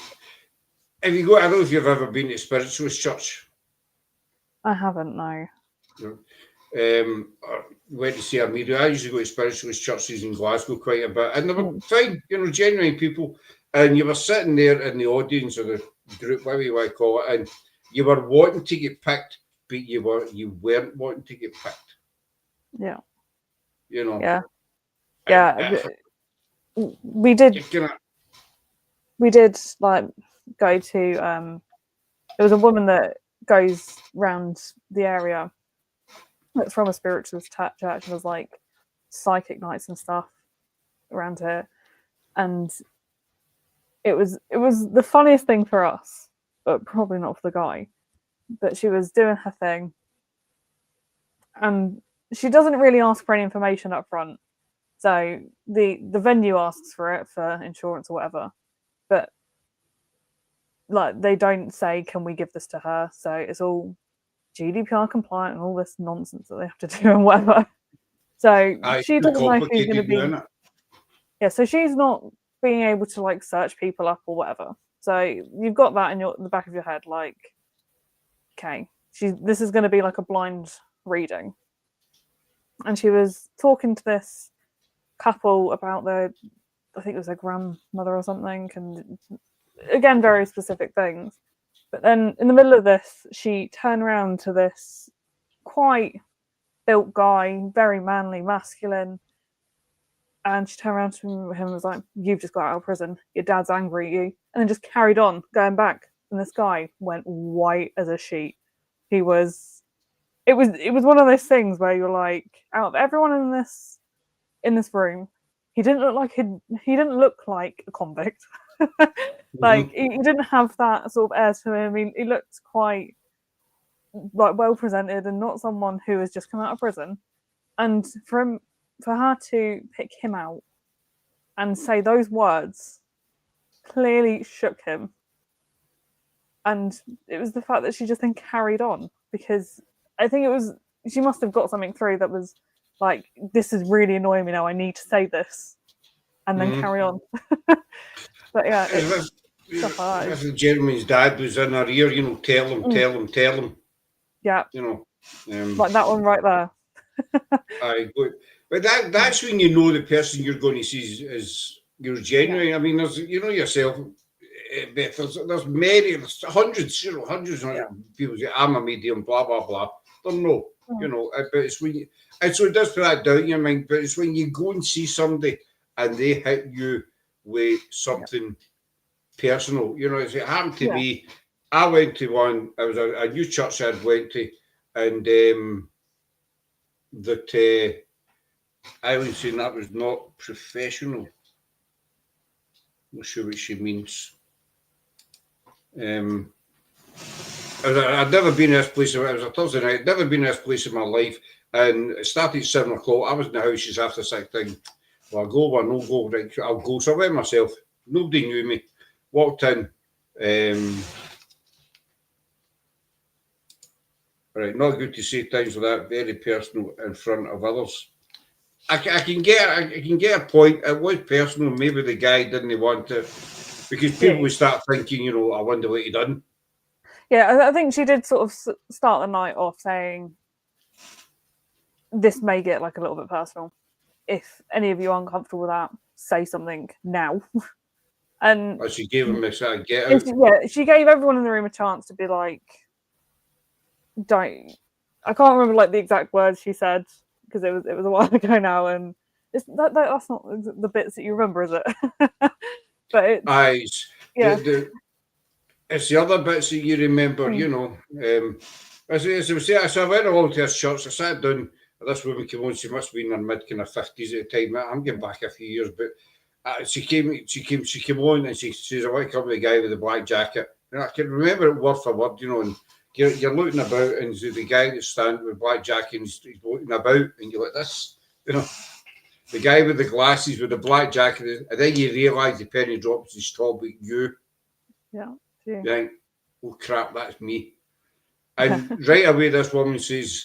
if you go, I don't know if you've ever been to Spiritualist Church. I haven't, no. Went to see a media. I usually go to Spiritualist churches in Glasgow quite a bit, and they were fine, genuine people. And you were sitting there in the audience, or the group, whatever you want to call it, and you were wanting to get picked, but you weren't wanting to get picked. Yeah. Yeah. We did like go to there was a woman that goes round the area that's from a spiritualist church, and was like psychic nights and stuff around here, and it was the funniest thing for us, but probably not for the guy. But she was doing her thing, and she doesn't really ask for any information up front. So the venue asks for it for insurance or whatever, but like they don't say, can we give this to her? So it's all GDPR compliant and all this nonsense that they have to do and whatever. So she doesn't know if she's going to be. Yeah, so she's not being able to like search people up or whatever. So you've got that in the back of your head, like, okay, this is going to be like a blind reading. And she was talking to this couple about I think it was their grandmother or something, and again, very specific things. But then in the middle of this, she turned around to this quite built guy, very manly, masculine, and she turned around to him and was like, "You've just got out of prison. Your dad's angry at you," and then just carried on going back. And this guy went white as a sheet. It was one of those things where you're like, out of everyone in this room, he didn't look like a convict. Like he didn't have that sort of air to him. He looked quite like well presented and not someone who has just come out of prison. And for her to pick him out and say those words clearly shook him. And it was the fact that she just then carried on, because I think she must have got something through that was like, this is really annoying me now, I need to say this, and then carry on. But yeah, stuff like that. If the gentleman's dad was in her ear, tell him. Yeah. Like that one right there. But that's when you know the person you're going to see is you're genuine. Yeah. I mean, there's yourself, Beth. There's hundreds of people say I'm a medium, blah blah blah. Don't know, but it's when so it does put that doubt in your mind. But it's when you go and see somebody and they hit you with something personal. It happened to me. I went to one. It was a new church I'd went to, and that I was saying that was not professional. I'm not sure what she means. I'd never been in this place. It was a Thursday night. I'd never been in this place in my life, and it started at 7 o'clock. I was in the houses after 6 thing. Well, I'll go, no go. Right, I'll go. So I went myself. Nobody knew me. Walked in. Right, not good to say things like that. Very personal in front of others. I can get a point. It was personal. Maybe the guy didn't want to, because people would start thinking, I wonder what he done. Yeah, I think she did sort of start the night off saying, "This may get like a little bit personal. If any of you are uncomfortable with that, say something now." And she gave him a sort of get out. Yeah, she gave everyone in the room a chance to be like, "Don't." I can't remember like the exact words she said, because it was a while ago now, and that's not the bits that you remember, is it? But it's the other bits that you remember, So I went along to this church. I sat down. This woman came on. She must have been in her mid kind of 50s at the time. I'm getting back a few years, but she came on and she says, "I want to come with the guy with the black jacket." And I can remember it word for word, and you're looking about, and the guy that's standing with the black jacket, and he's looking about, and you're like this, the guy with the glasses with the black jacket, and then you realise the penny drops his top with you. Yeah. You think, oh crap, that's me. And right away, this woman says,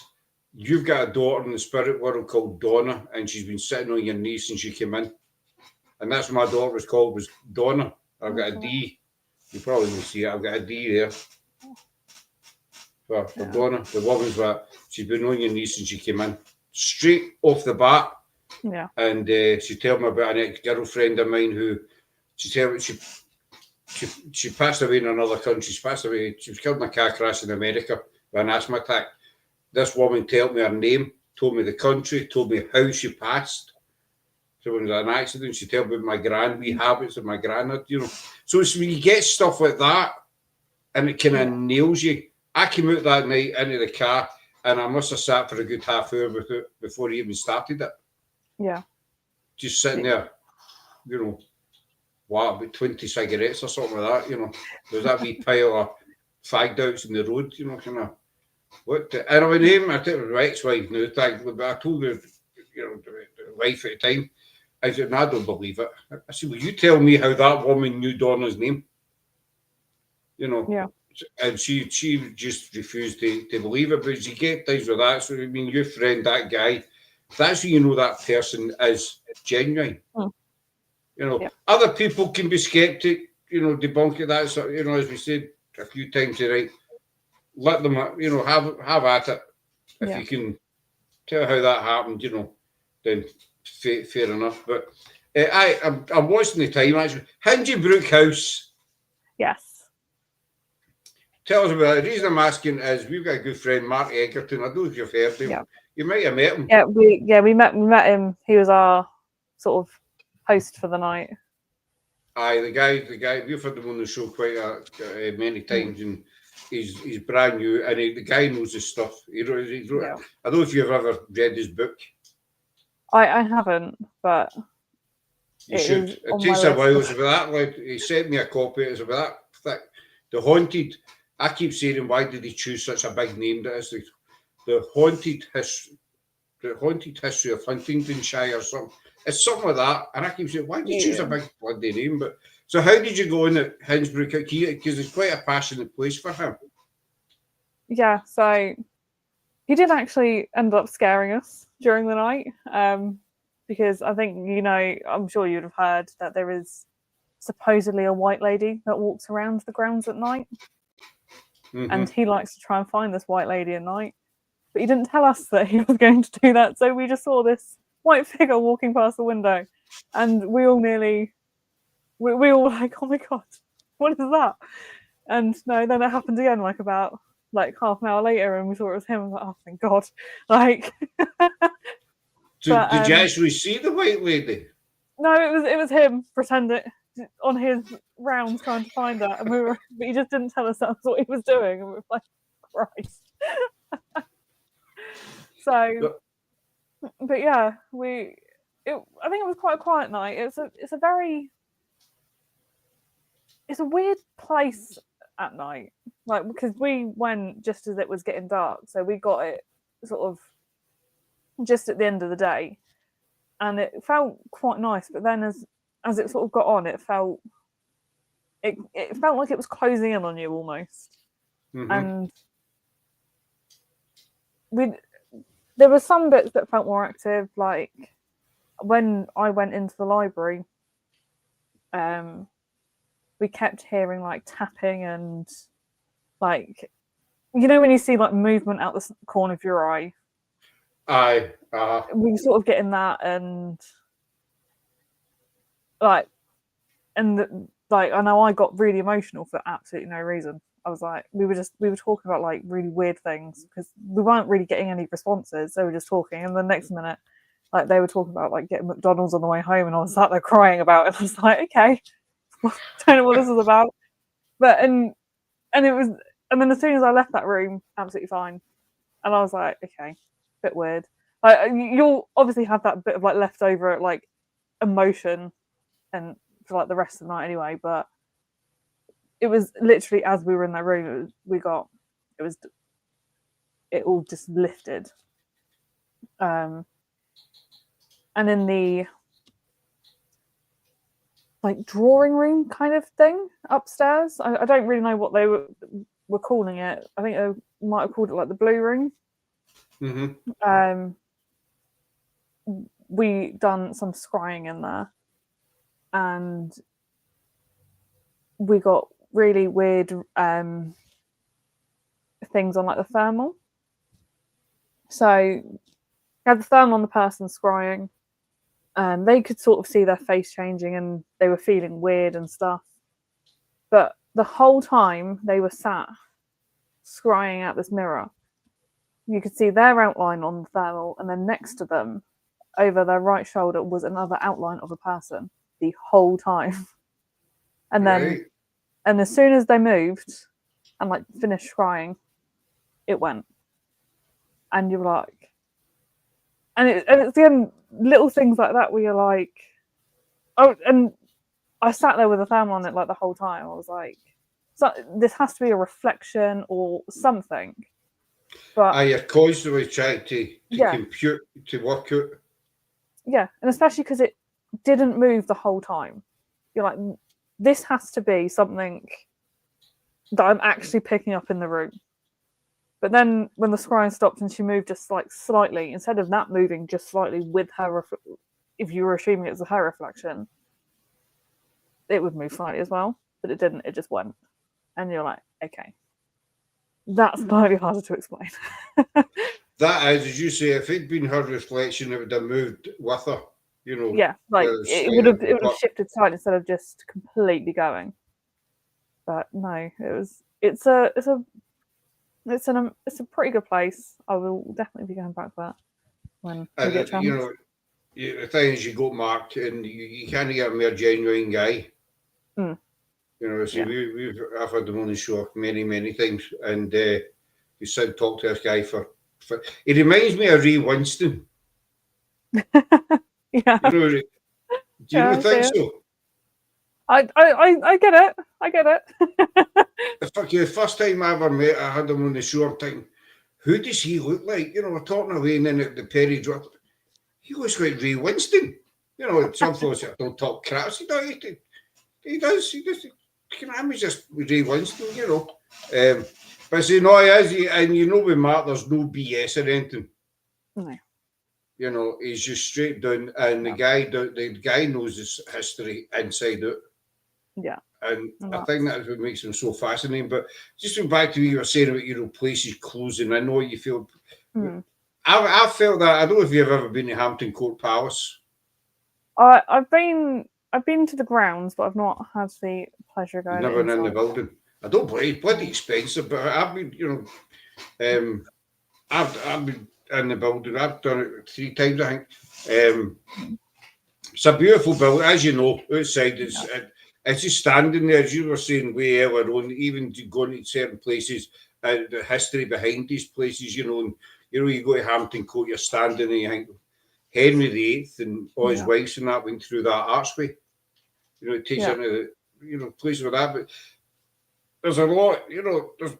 "You've got a daughter in the spirit world called Donna, and she's been sitting on your knee since she came in." And that's what my daughter was Donna. I've got a D. You probably will see it. I've got a D there. For Donna, the woman's what she's been on your knee since she came in. Straight off the bat. Yeah. And she told me about an ex-girlfriend of mine who she passed away in another country. She passed away. She was killed in a car crash in America by an asthma attack. This woman told me her name, told me the country, told me how she passed. So when there was an accident, she told me my wee habits of my granddad, So it's when you get stuff like that, and it kind of nails you. I came out that night into the car, and I must have sat for a good half hour before he even started it. Yeah. Just sitting there, about 20 cigarettes or something like that, There's that wee pile of fagged outs in the road, kind of. And I went home, I took my ex-wife now, but I told her, the wife at the time, I said, "No, I don't believe it." I said, "Will you tell me how that woman knew Donna's name?" Yeah. And she just refused to believe it. But you get things with that. So, I mean, your friend, that guy, that's when you know that person is genuine. Other people can be skeptic, debunk it. That's, as we said a few times tonight, let them, have at it. If you can tell how that happened, then fair enough. But I'm watching the time, actually. Hingebrook House. Yes. Tell us about it. The reason I'm asking is we've got a good friend, Mark Egerton. I don't know if you've heard him. Yeah. You might have met him. Yeah, we met him. He was our sort of host for the night. Aye, the guy. We've had him on the show quite many times, and he's brand new, and the guy knows his stuff. I don't know if you've ever read his book. I haven't, but you should. It takes a while. It's about that. Like, he sent me a copy. It's about that thick. The Haunted. I keep saying, why did he choose such a big name? That is the Haunted History. The Haunted History of Huntingdonshire or something. It's something like that. And I keep saying, why did you choose a big bloody name? But so how did you go in at Hingebrook? Because it's quite a passionate place for him. Yeah, so he did actually end up scaring us during the night. Because I think, I'm sure you'd have heard that there is supposedly a white lady that walks around the grounds at night. Mm-hmm. And he likes to try and find this white lady at night. But he didn't tell us that he was going to do that. So we just saw this white figure walking past the window. And we all we all like, oh my God, what is that? And no, then it happened again, about half an hour later, and we thought it was him. I was like, oh, thank God. Did you actually see the white lady? No, it was him pretending on his rounds trying to find her. And but he just didn't tell us that's what he was doing. And we were like, Christ. But yeah, I think it was quite a quiet night. It's a weird place at night, because we went just as it was getting dark, so we got it sort of just at the end of the day, and it felt quite nice. But then as it sort of got on, it felt like it was closing in on you almost. Mm-hmm. And there were some bits that felt more active, like when I went into the library, we kept hearing tapping and when you see movement out the corner of your eye. Aye. We were sort of getting that, and I know I got really emotional for absolutely no reason. I was like, we were talking about really weird things because we weren't really getting any responses. They were just talking, and the next minute, they were talking about getting McDonald's on the way home, and I was sat there crying about it. I was like, okay, don't know what this is about. But and then as soon as I left that room, absolutely fine, and I was like, okay, bit weird. You'll obviously have that bit of leftover emotion, and for the rest of the night anyway, but. It was literally as we were in that room, it all just lifted. And in the drawing room kind of thing upstairs, I don't really know what they were calling it. I think they might have called it the blue room. Mm-hmm. We done some scrying in there, and we got really weird things on the thermal. So you had the thermal on the person scrying, and they could sort of see their face changing, and they were feeling weird and stuff. But the whole time they were sat scrying at this mirror, you could see their outline on the thermal, and then next to them, over their right shoulder, was another outline of a person the whole time. And then right. And as soon as they moved and finished crying, it went. And you were like, and it's again little things like that where you're like, oh, and I sat there with a thermal on it the whole time. I was like, so this has to be a reflection or something. But you're constantly trying to compute, to work out. Yeah, and especially because it didn't move the whole time. You're like, this has to be something that I'm actually picking up in the room. But then when the scrying stopped and she moved just slightly, instead of that moving just slightly with her, if you were assuming it was her reflection, it would move slightly as well. but it didn't. It just went, and you're like, okay, that's slightly harder to explain. That is, as you say, if it'd been her reflection, it would have moved with her. You know, Yeah, like it would have shifted side instead of just completely going. But no, it's a pretty good place. I will definitely be going back to that when we get a chance. You know, the thing is, you go to Mark, and you can't get a more genuine guy. Mm. You know, see, I've had him on the show many times, and we said talk to this guy for. He reminds me of Ray Winston. Yeah. You know, do you not think so? I get it. I get it. The first time I ever met, I had him on the show. I'm thinking, who does he look like? You know, we're talking away, and then at the Perry drop, he looks like Ray Winston. You know, some folks don't talk crap. He does. He's just Ray Winston, you know. But see, no, he is, and you know, with Mark, there's no BS or anything. No. You know, he's just straight down, and the guy knows his history inside out. Yeah. And I think that's what makes him so fascinating. But just going back to what you were saying about, you know, places closing, I know you feel. I felt that. I don't know if you've ever been to Hampton Court Palace. I've been to the grounds, but I've not had the pleasure of going. Never been in the building. I don't believe bloody expensive, but I've been, you know, I've been in the building. I've done it 3 times, I think. It's a beautiful building, as you know. Outside, it's just standing there, as you were saying way earlier on. Even going to certain places, the history behind these places, you know. And you go to Hampton Court, you're standing, and you think Henry VIII and all his wives and that went through that archway. You know, it takes into the place with that, but. There's a lot, you know, there's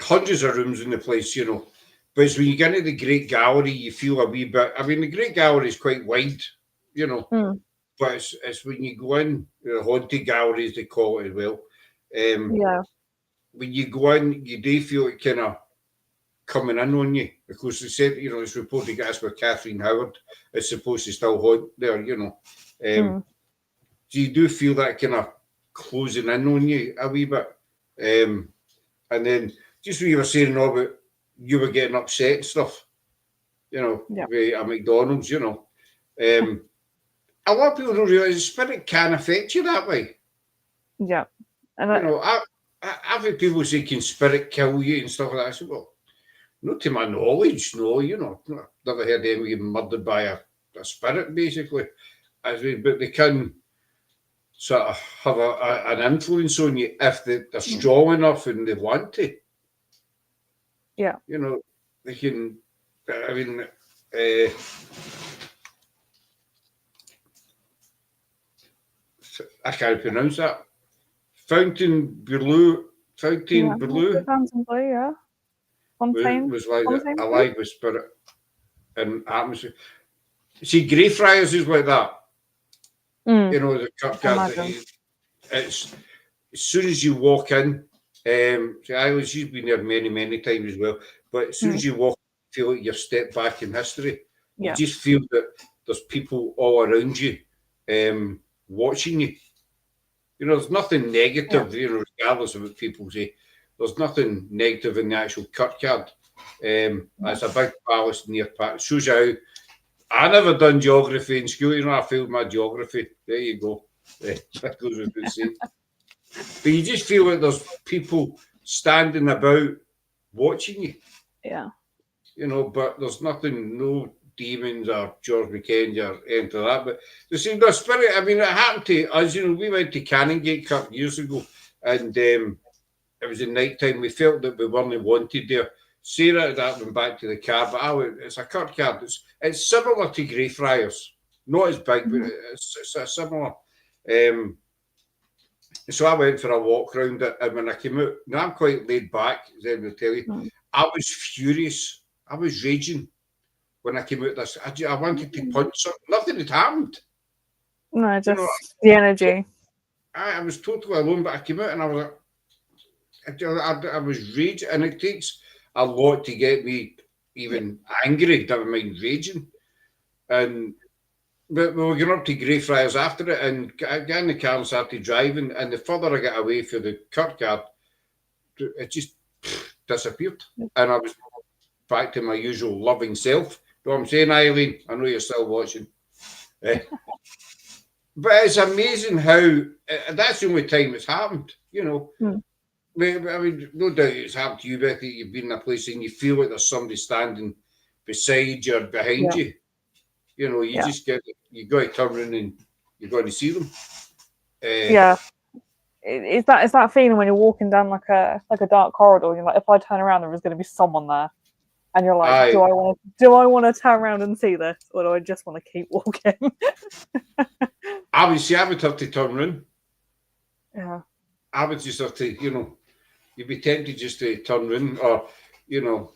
hundreds of rooms in the place, you know. But it's when you get into the Great Gallery, you feel a wee bit. I mean, the Great Gallery is quite wide, you know. But it's when you go in, the haunted gallery, as they call it as well. When you go in, you do feel it kind of coming in on you. Because they said, you know, it's reported that's where Catherine Howard is supposed to still haunt there, you know. So you do feel that kind of closing in on you a wee bit. And then just what you were saying about you were getting upset and stuff, you know, at McDonald's, you know. A lot of people don't realise the spirit can affect you that way. Yeah. And you know, I've had people say, can spirit kill you and stuff like that. I said, well, not to my knowledge, no, you know. I've never heard anybody murdered by a spirit, basically. But they can sort of have an influence on you if they're strong enough and they want to. Yeah. You know, they can, I mean, I can't pronounce that. Fontainebleau, yeah. Fontaine was like alive with spirit and atmosphere. See, Greyfriars is like that. You know, the Kirkyard. It's as soon as you walk in. She's been there many times as well. But as soon as you walk, you feel like you've stepped back in history. You just feel that there's people all around you, watching you. You know, there's nothing negative. You know, regardless of what people say, there's nothing negative in the actual Kirkyard. It's a big palace near Pat. Shows you how. I never done geography in school. You know, I failed my geography. There you go. That goes without saying. But you just feel like there's people standing about watching you. Yeah. You know, but there's nothing, no demons or George McKenzie or anything like that. But the spirit, I mean, it happened to us. You know, we went to Canongate a couple years ago, and it was at night time. We felt that we weren't wanted there. Sarah that went back to the car, but it's a Kirkyard. It's similar to Greyfriars, not as big, but it's similar. So I went for a walk around it, and when I came out, now I'm quite laid back, as I will tell you. I was furious. I was raging when I came out this. I wanted to punch something. Nothing had happened. No, just the energy. I was totally alone, but I came out and I was like, I was raging, and it takes a lot to get me even angry, never mind raging. And But we were going up to Greyfriars after it, and got in the car and started driving. And the further I got away from the Kirkyard, it just disappeared. And I was back to my usual loving self. You know what I'm saying, Eileen? I know you're still watching. But it's amazing how that's the only time it's happened, you know. I mean, no doubt it's happened to you, Beth, that you've been in a place and you feel like there's somebody standing beside you or behind you. You know, you just got to turn around and you've got to see them. It's that feeling when you're walking down like a dark corridor. You're like, if I turn around, there is going to be someone there, and you're like, do I want to turn around and see this, or do I just want to keep walking? I would have to turn around. Yeah. I would just have to, you know, you'd be tempted just to turn around, or you know,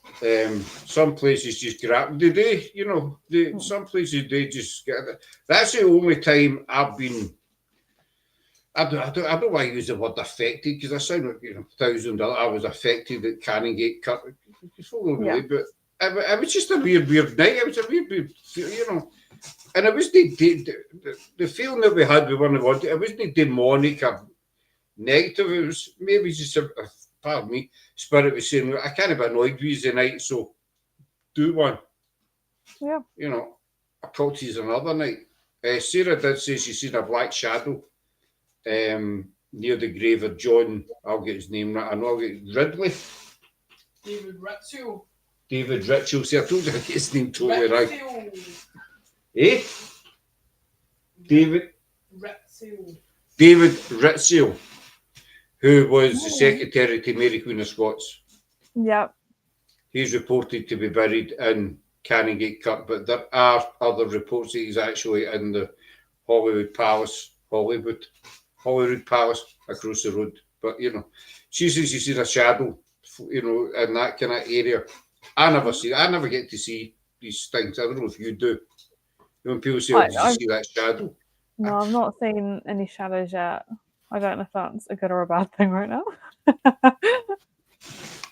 some places just grab. Do they? You know, some places they just get it. That's the only time I've been. I don't want to use the word affected because I sound like, you know, thousand. I was affected at Canongate Cut. But it was just a weird night. It was a weird, you know, and it was the feeling that we had with one another. It wasn't demonic or negative. It was maybe just pardon me, spirit was saying, I can't be annoyed with you tonight, so do one. Yeah. You know, I talked to you another night. Sarah did say she seen a black shadow near the grave of John, I'll get his name right, I know I'll get Ridley. David Ritchell. David Ritchell. See, I told you I get his name totally right. David Ritchell. David Ritchell, who was the secretary to Mary Queen of Scots. Yeah. He's reported to be buried in Canongate Kirk, but there are other reports that he's actually in the Hollywood Palace across the road. But, you know, she says she's seen a shadow, you know, in that kind of area. I never get to see these things. I don't know if you do. When people say, did you see that shadow? No, I've not seen any shadows yet. I don't know if that's a good or a bad thing right now.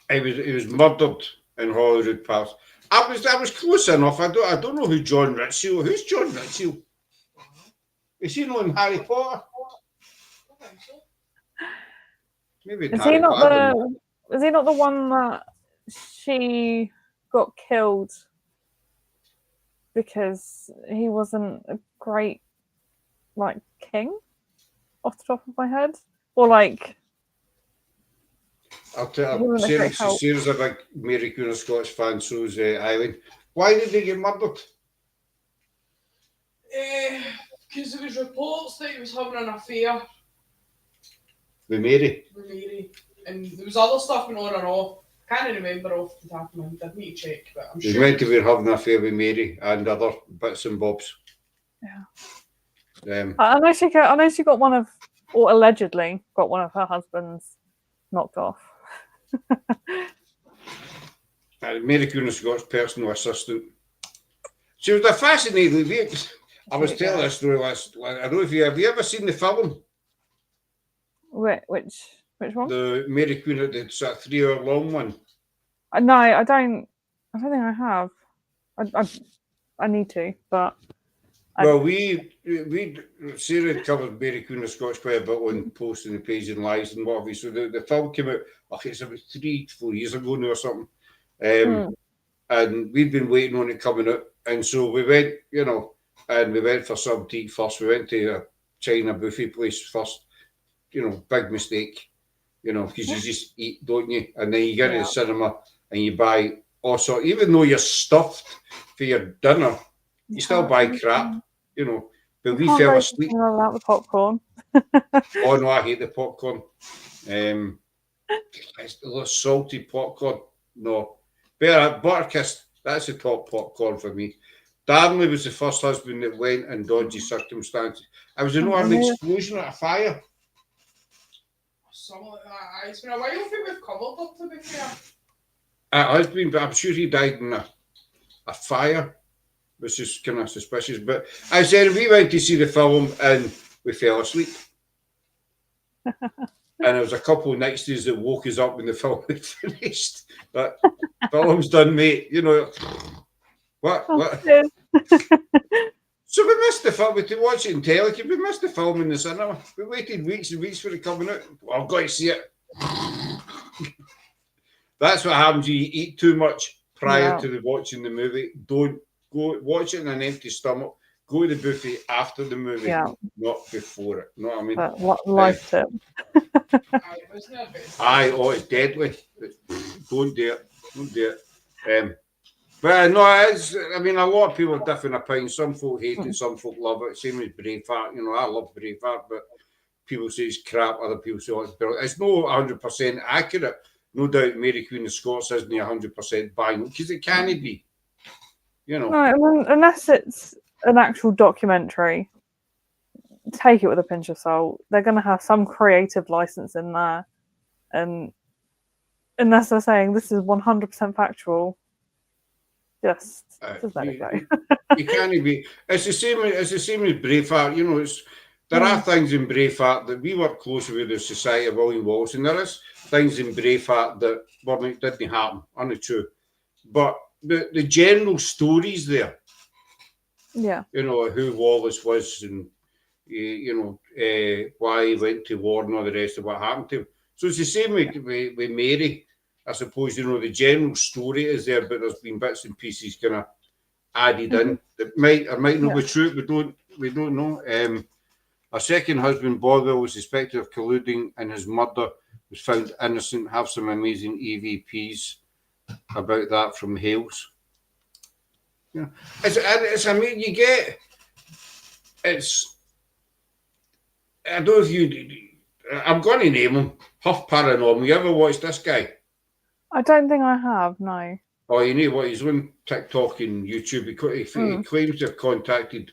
He was murdered in Hollywood Palace. I was close enough. I don't know who John Ritchell. Who's John Ritchell? Is he not in Harry Potter? Maybe in Harry Potter. Is he not the one that she got killed because he wasn't a great like king off the top of my head? Or like I'll tell you, Sarah's a big Mary Queen of Scots fan, so's Eileen. Why did they get murdered? Because there was reports that he was having an affair with Mary. And there was other stuff going on and off. I can't remember off the top of my head. I'd need to check, but I'm sure. He meant to be having an affair with Mary and other bits and bobs. Yeah. I know she got one of, or allegedly got one of her husbands knocked off. Mary Queen of Scots' personal assistant. She was a fascinating lady. I was telling this story last. I don't know if you have you ever seen the film? Which one? The Mary Queen, the sort of 3 hour long one. No, I don't think I have. I need to, but. Well, Sarah covered Mary Queen of Scots quite a bit on posting the page and lives and what have you. So the film came out, it's about 3-4 years ago now or something. And we'd been waiting on it coming out. And so we went, you know, and we went for something to eat first. We went to a China buffet place first. You know, big mistake, you know, because you just eat, don't you? And then you get to the cinema and you buy also, even though you're stuffed for your dinner, you still buy crap, you know. But we fell asleep. About the popcorn. Oh no, I hate the popcorn. It's the salty popcorn. No, Butterkist. That's the top popcorn for me. Darnley was the first husband that went in dodgy circumstances. I was in an explosion at a fire. Something like that. It's been a while since we've covered up, to be fair. It has been, but I'm sure he died in a fire, which is kind of suspicious. But I said we went to see the film and we fell asleep. And there was a couple next to us that woke us up when the film had finished. But film's done, mate. You know, what? So we missed the film. We could watch it in telly. We missed the film in the cinema. We waited weeks and weeks for it coming out. Well, I've got to see it. That's what happens. You eat too much prior to watching the movie. Don't go watch it in an empty stomach. Go to the buffet after the movie, not before it. You know what I mean? But life tip. Aye, oh, it's deadly. Don't do it. Don't do it. But no, it's, I mean, a lot of people have different opinions. Some folk hate it, some folk love it. Same as Braveheart. You know, I love Braveheart, but people say it's crap. Other people say it's brilliant. It's no 100% accurate. No doubt Mary Queen of Scots isn't 100% bang because it can't be. You know. No, unless it's an actual documentary, take it with a pinch of salt. They're going to have some creative license in there, and unless they're saying this is 100% factual, just let it go. You can't be. It's the same. It's the same as Braveheart. You know, there are things in Braveheart that we work closely with the Society of William Wallace, and there is things in Braveheart that didn't happen, aren't true. But the general stories there, you know, who Wallace was and you know why he went to war and all the rest of what happened to him. So it's the same with Mary. I suppose, you know, the general story is there, but there's been bits and pieces kind of added in that might or might not be true. We don't know. Her second husband, Bothwell, was suspected of colluding, and his murder was found innocent. Have some amazing EVPs about that from Hales. Yeah, it's I mean, you get it's. I don't know if you. I'm going to name him Huff Paranormal. You ever watched this guy? I don't think I have. No. Oh, you know what? He's on TikTok and YouTube. He claims to have contacted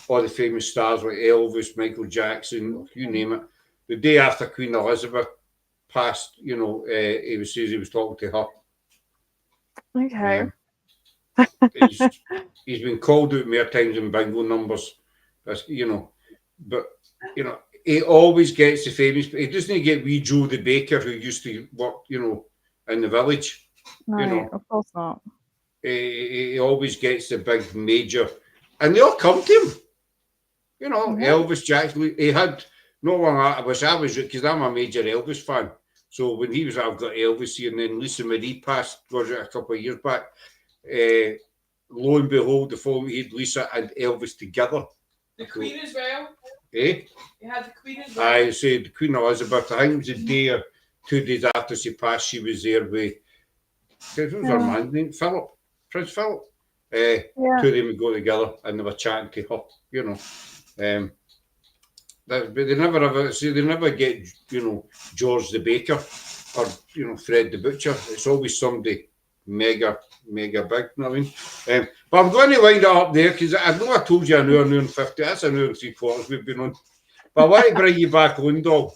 all the famous stars like Elvis, Michael Jackson, you name it. The day after Queen Elizabeth passed, you know, he says he was talking to her. Okay. He's been called out more times in bingo numbers. That's, you know, but you know, he always gets the famous. He doesn't get wee Joe the baker who used to work, you know, in the village. No, you know, of course not. He always gets the big major, and they all come to him. You know, Elvis Jackson. He had no one. I was because I'm a major Elvis fan. So when he was, I've got Elvis here, and then Lisa Marie passed a couple of years back. Lo and behold, the following he had Lisa and Elvis together. The Queen as well. Eh? You had the Queen as well. I said Queen Elizabeth. I think it was a day or 2 days after she passed. She was there with. Who was her man's name? Philip, Prince Philip. Two of them would go together, and they were chatting to her. You know. But they never ever see. They never get, you know, George the baker or, you know, Fred the butcher. It's always somebody mega big. You know what I mean? But I'm going to wind it up there because I know I told you an hour and 50. That's an hour and 3/4 we've been on. But I want to bring you back on, Dog.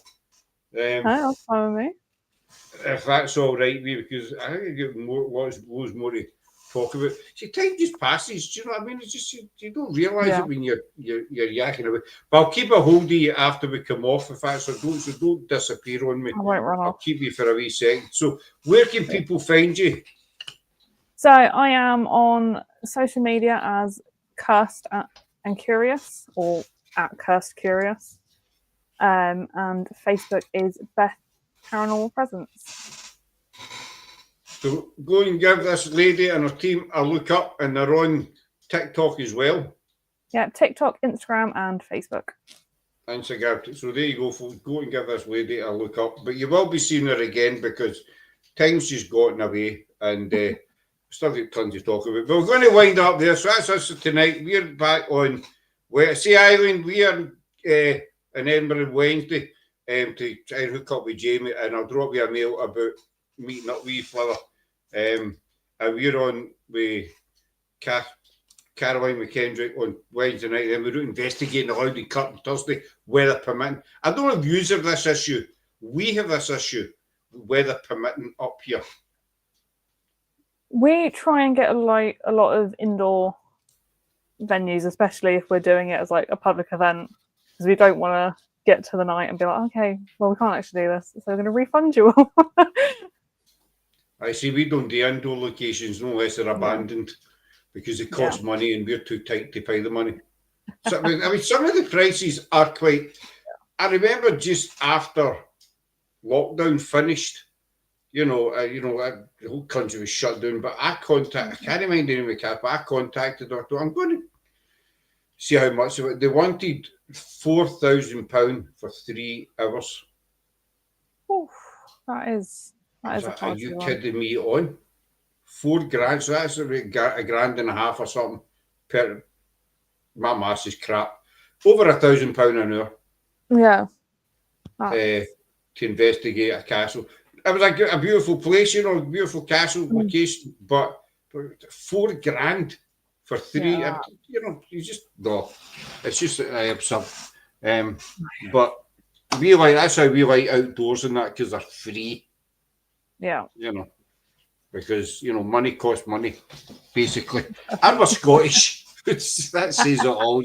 That's fine with me. If that's all right, because I think I get loads more to talk about. See, time just passes. Do you know what I mean? It's just you don't realise it when you're yakking away. But I'll keep a hold of you after we come off. If that's so don't disappear on me. I won't run off. I'll keep you for a wee second. So, where can people find you? So I am on social media as Cursed and Curious, or at Cursed Curious, and Facebook is Beth Paranormal Presence. So go and give this lady and her team a look up, and they're on TikTok as well. Yeah, TikTok, Instagram, and Facebook. Instagram. So there you go, folks. Go and give this lady a look up. But you will be seeing her again because time's just gotten away, and still got tons to talk about. But we're going to wind up there. So that's us tonight. We're back on Sea Island. We are in Edinburgh Wednesday to try and hook up with Jamie, and I'll drop you a mail about meeting up with Flower. And we're on with Caroline McKendrick on Wednesday night, and we're investigating the Loudon Cut on Thursday, weather permitting. I don't know if you have this issue. We have this issue, weather permitting up here. We try and get a lot of indoor venues, especially if we're doing it as like a public event, because we don't want to get to the night and be like, okay, well, we can't actually do this, so we're going to refund you all. I see. We don't do indoor locations unless they're abandoned because it costs money and we're too tight to pay the money. So, I mean, some of the prices are quite. I remember just after lockdown finished, the whole country was shut down. But I can't remember the name of the cat, but I contacted her. I'm going to see how much of it. They wanted £4,000 for 3 hours. Oof, that is a Are pricey you one. kidding me on? £4,000, so that's about a grand and a half or something per. My maths is crap. Over £1,000 an hour Yeah. to investigate a castle. It was a beautiful place, beautiful castle location, but £4,000 for 3. Yeah. You just no. It's just absurd. But that's how we like outdoors and that, because they're free. Yeah. Because money costs money, basically. And we're Scottish. That says it all,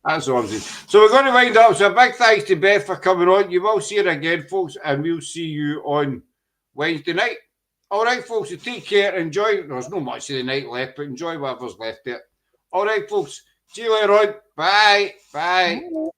That's all I'm saying. So we're going to wind up. So a big thanks to Beth for coming on. You will see her again, folks, and we'll see you on Wednesday night. All right, folks, so take care. Enjoy. There's not much of the night left, but enjoy whatever's left there. All right, folks. See you later on. Bye. Bye. Bye.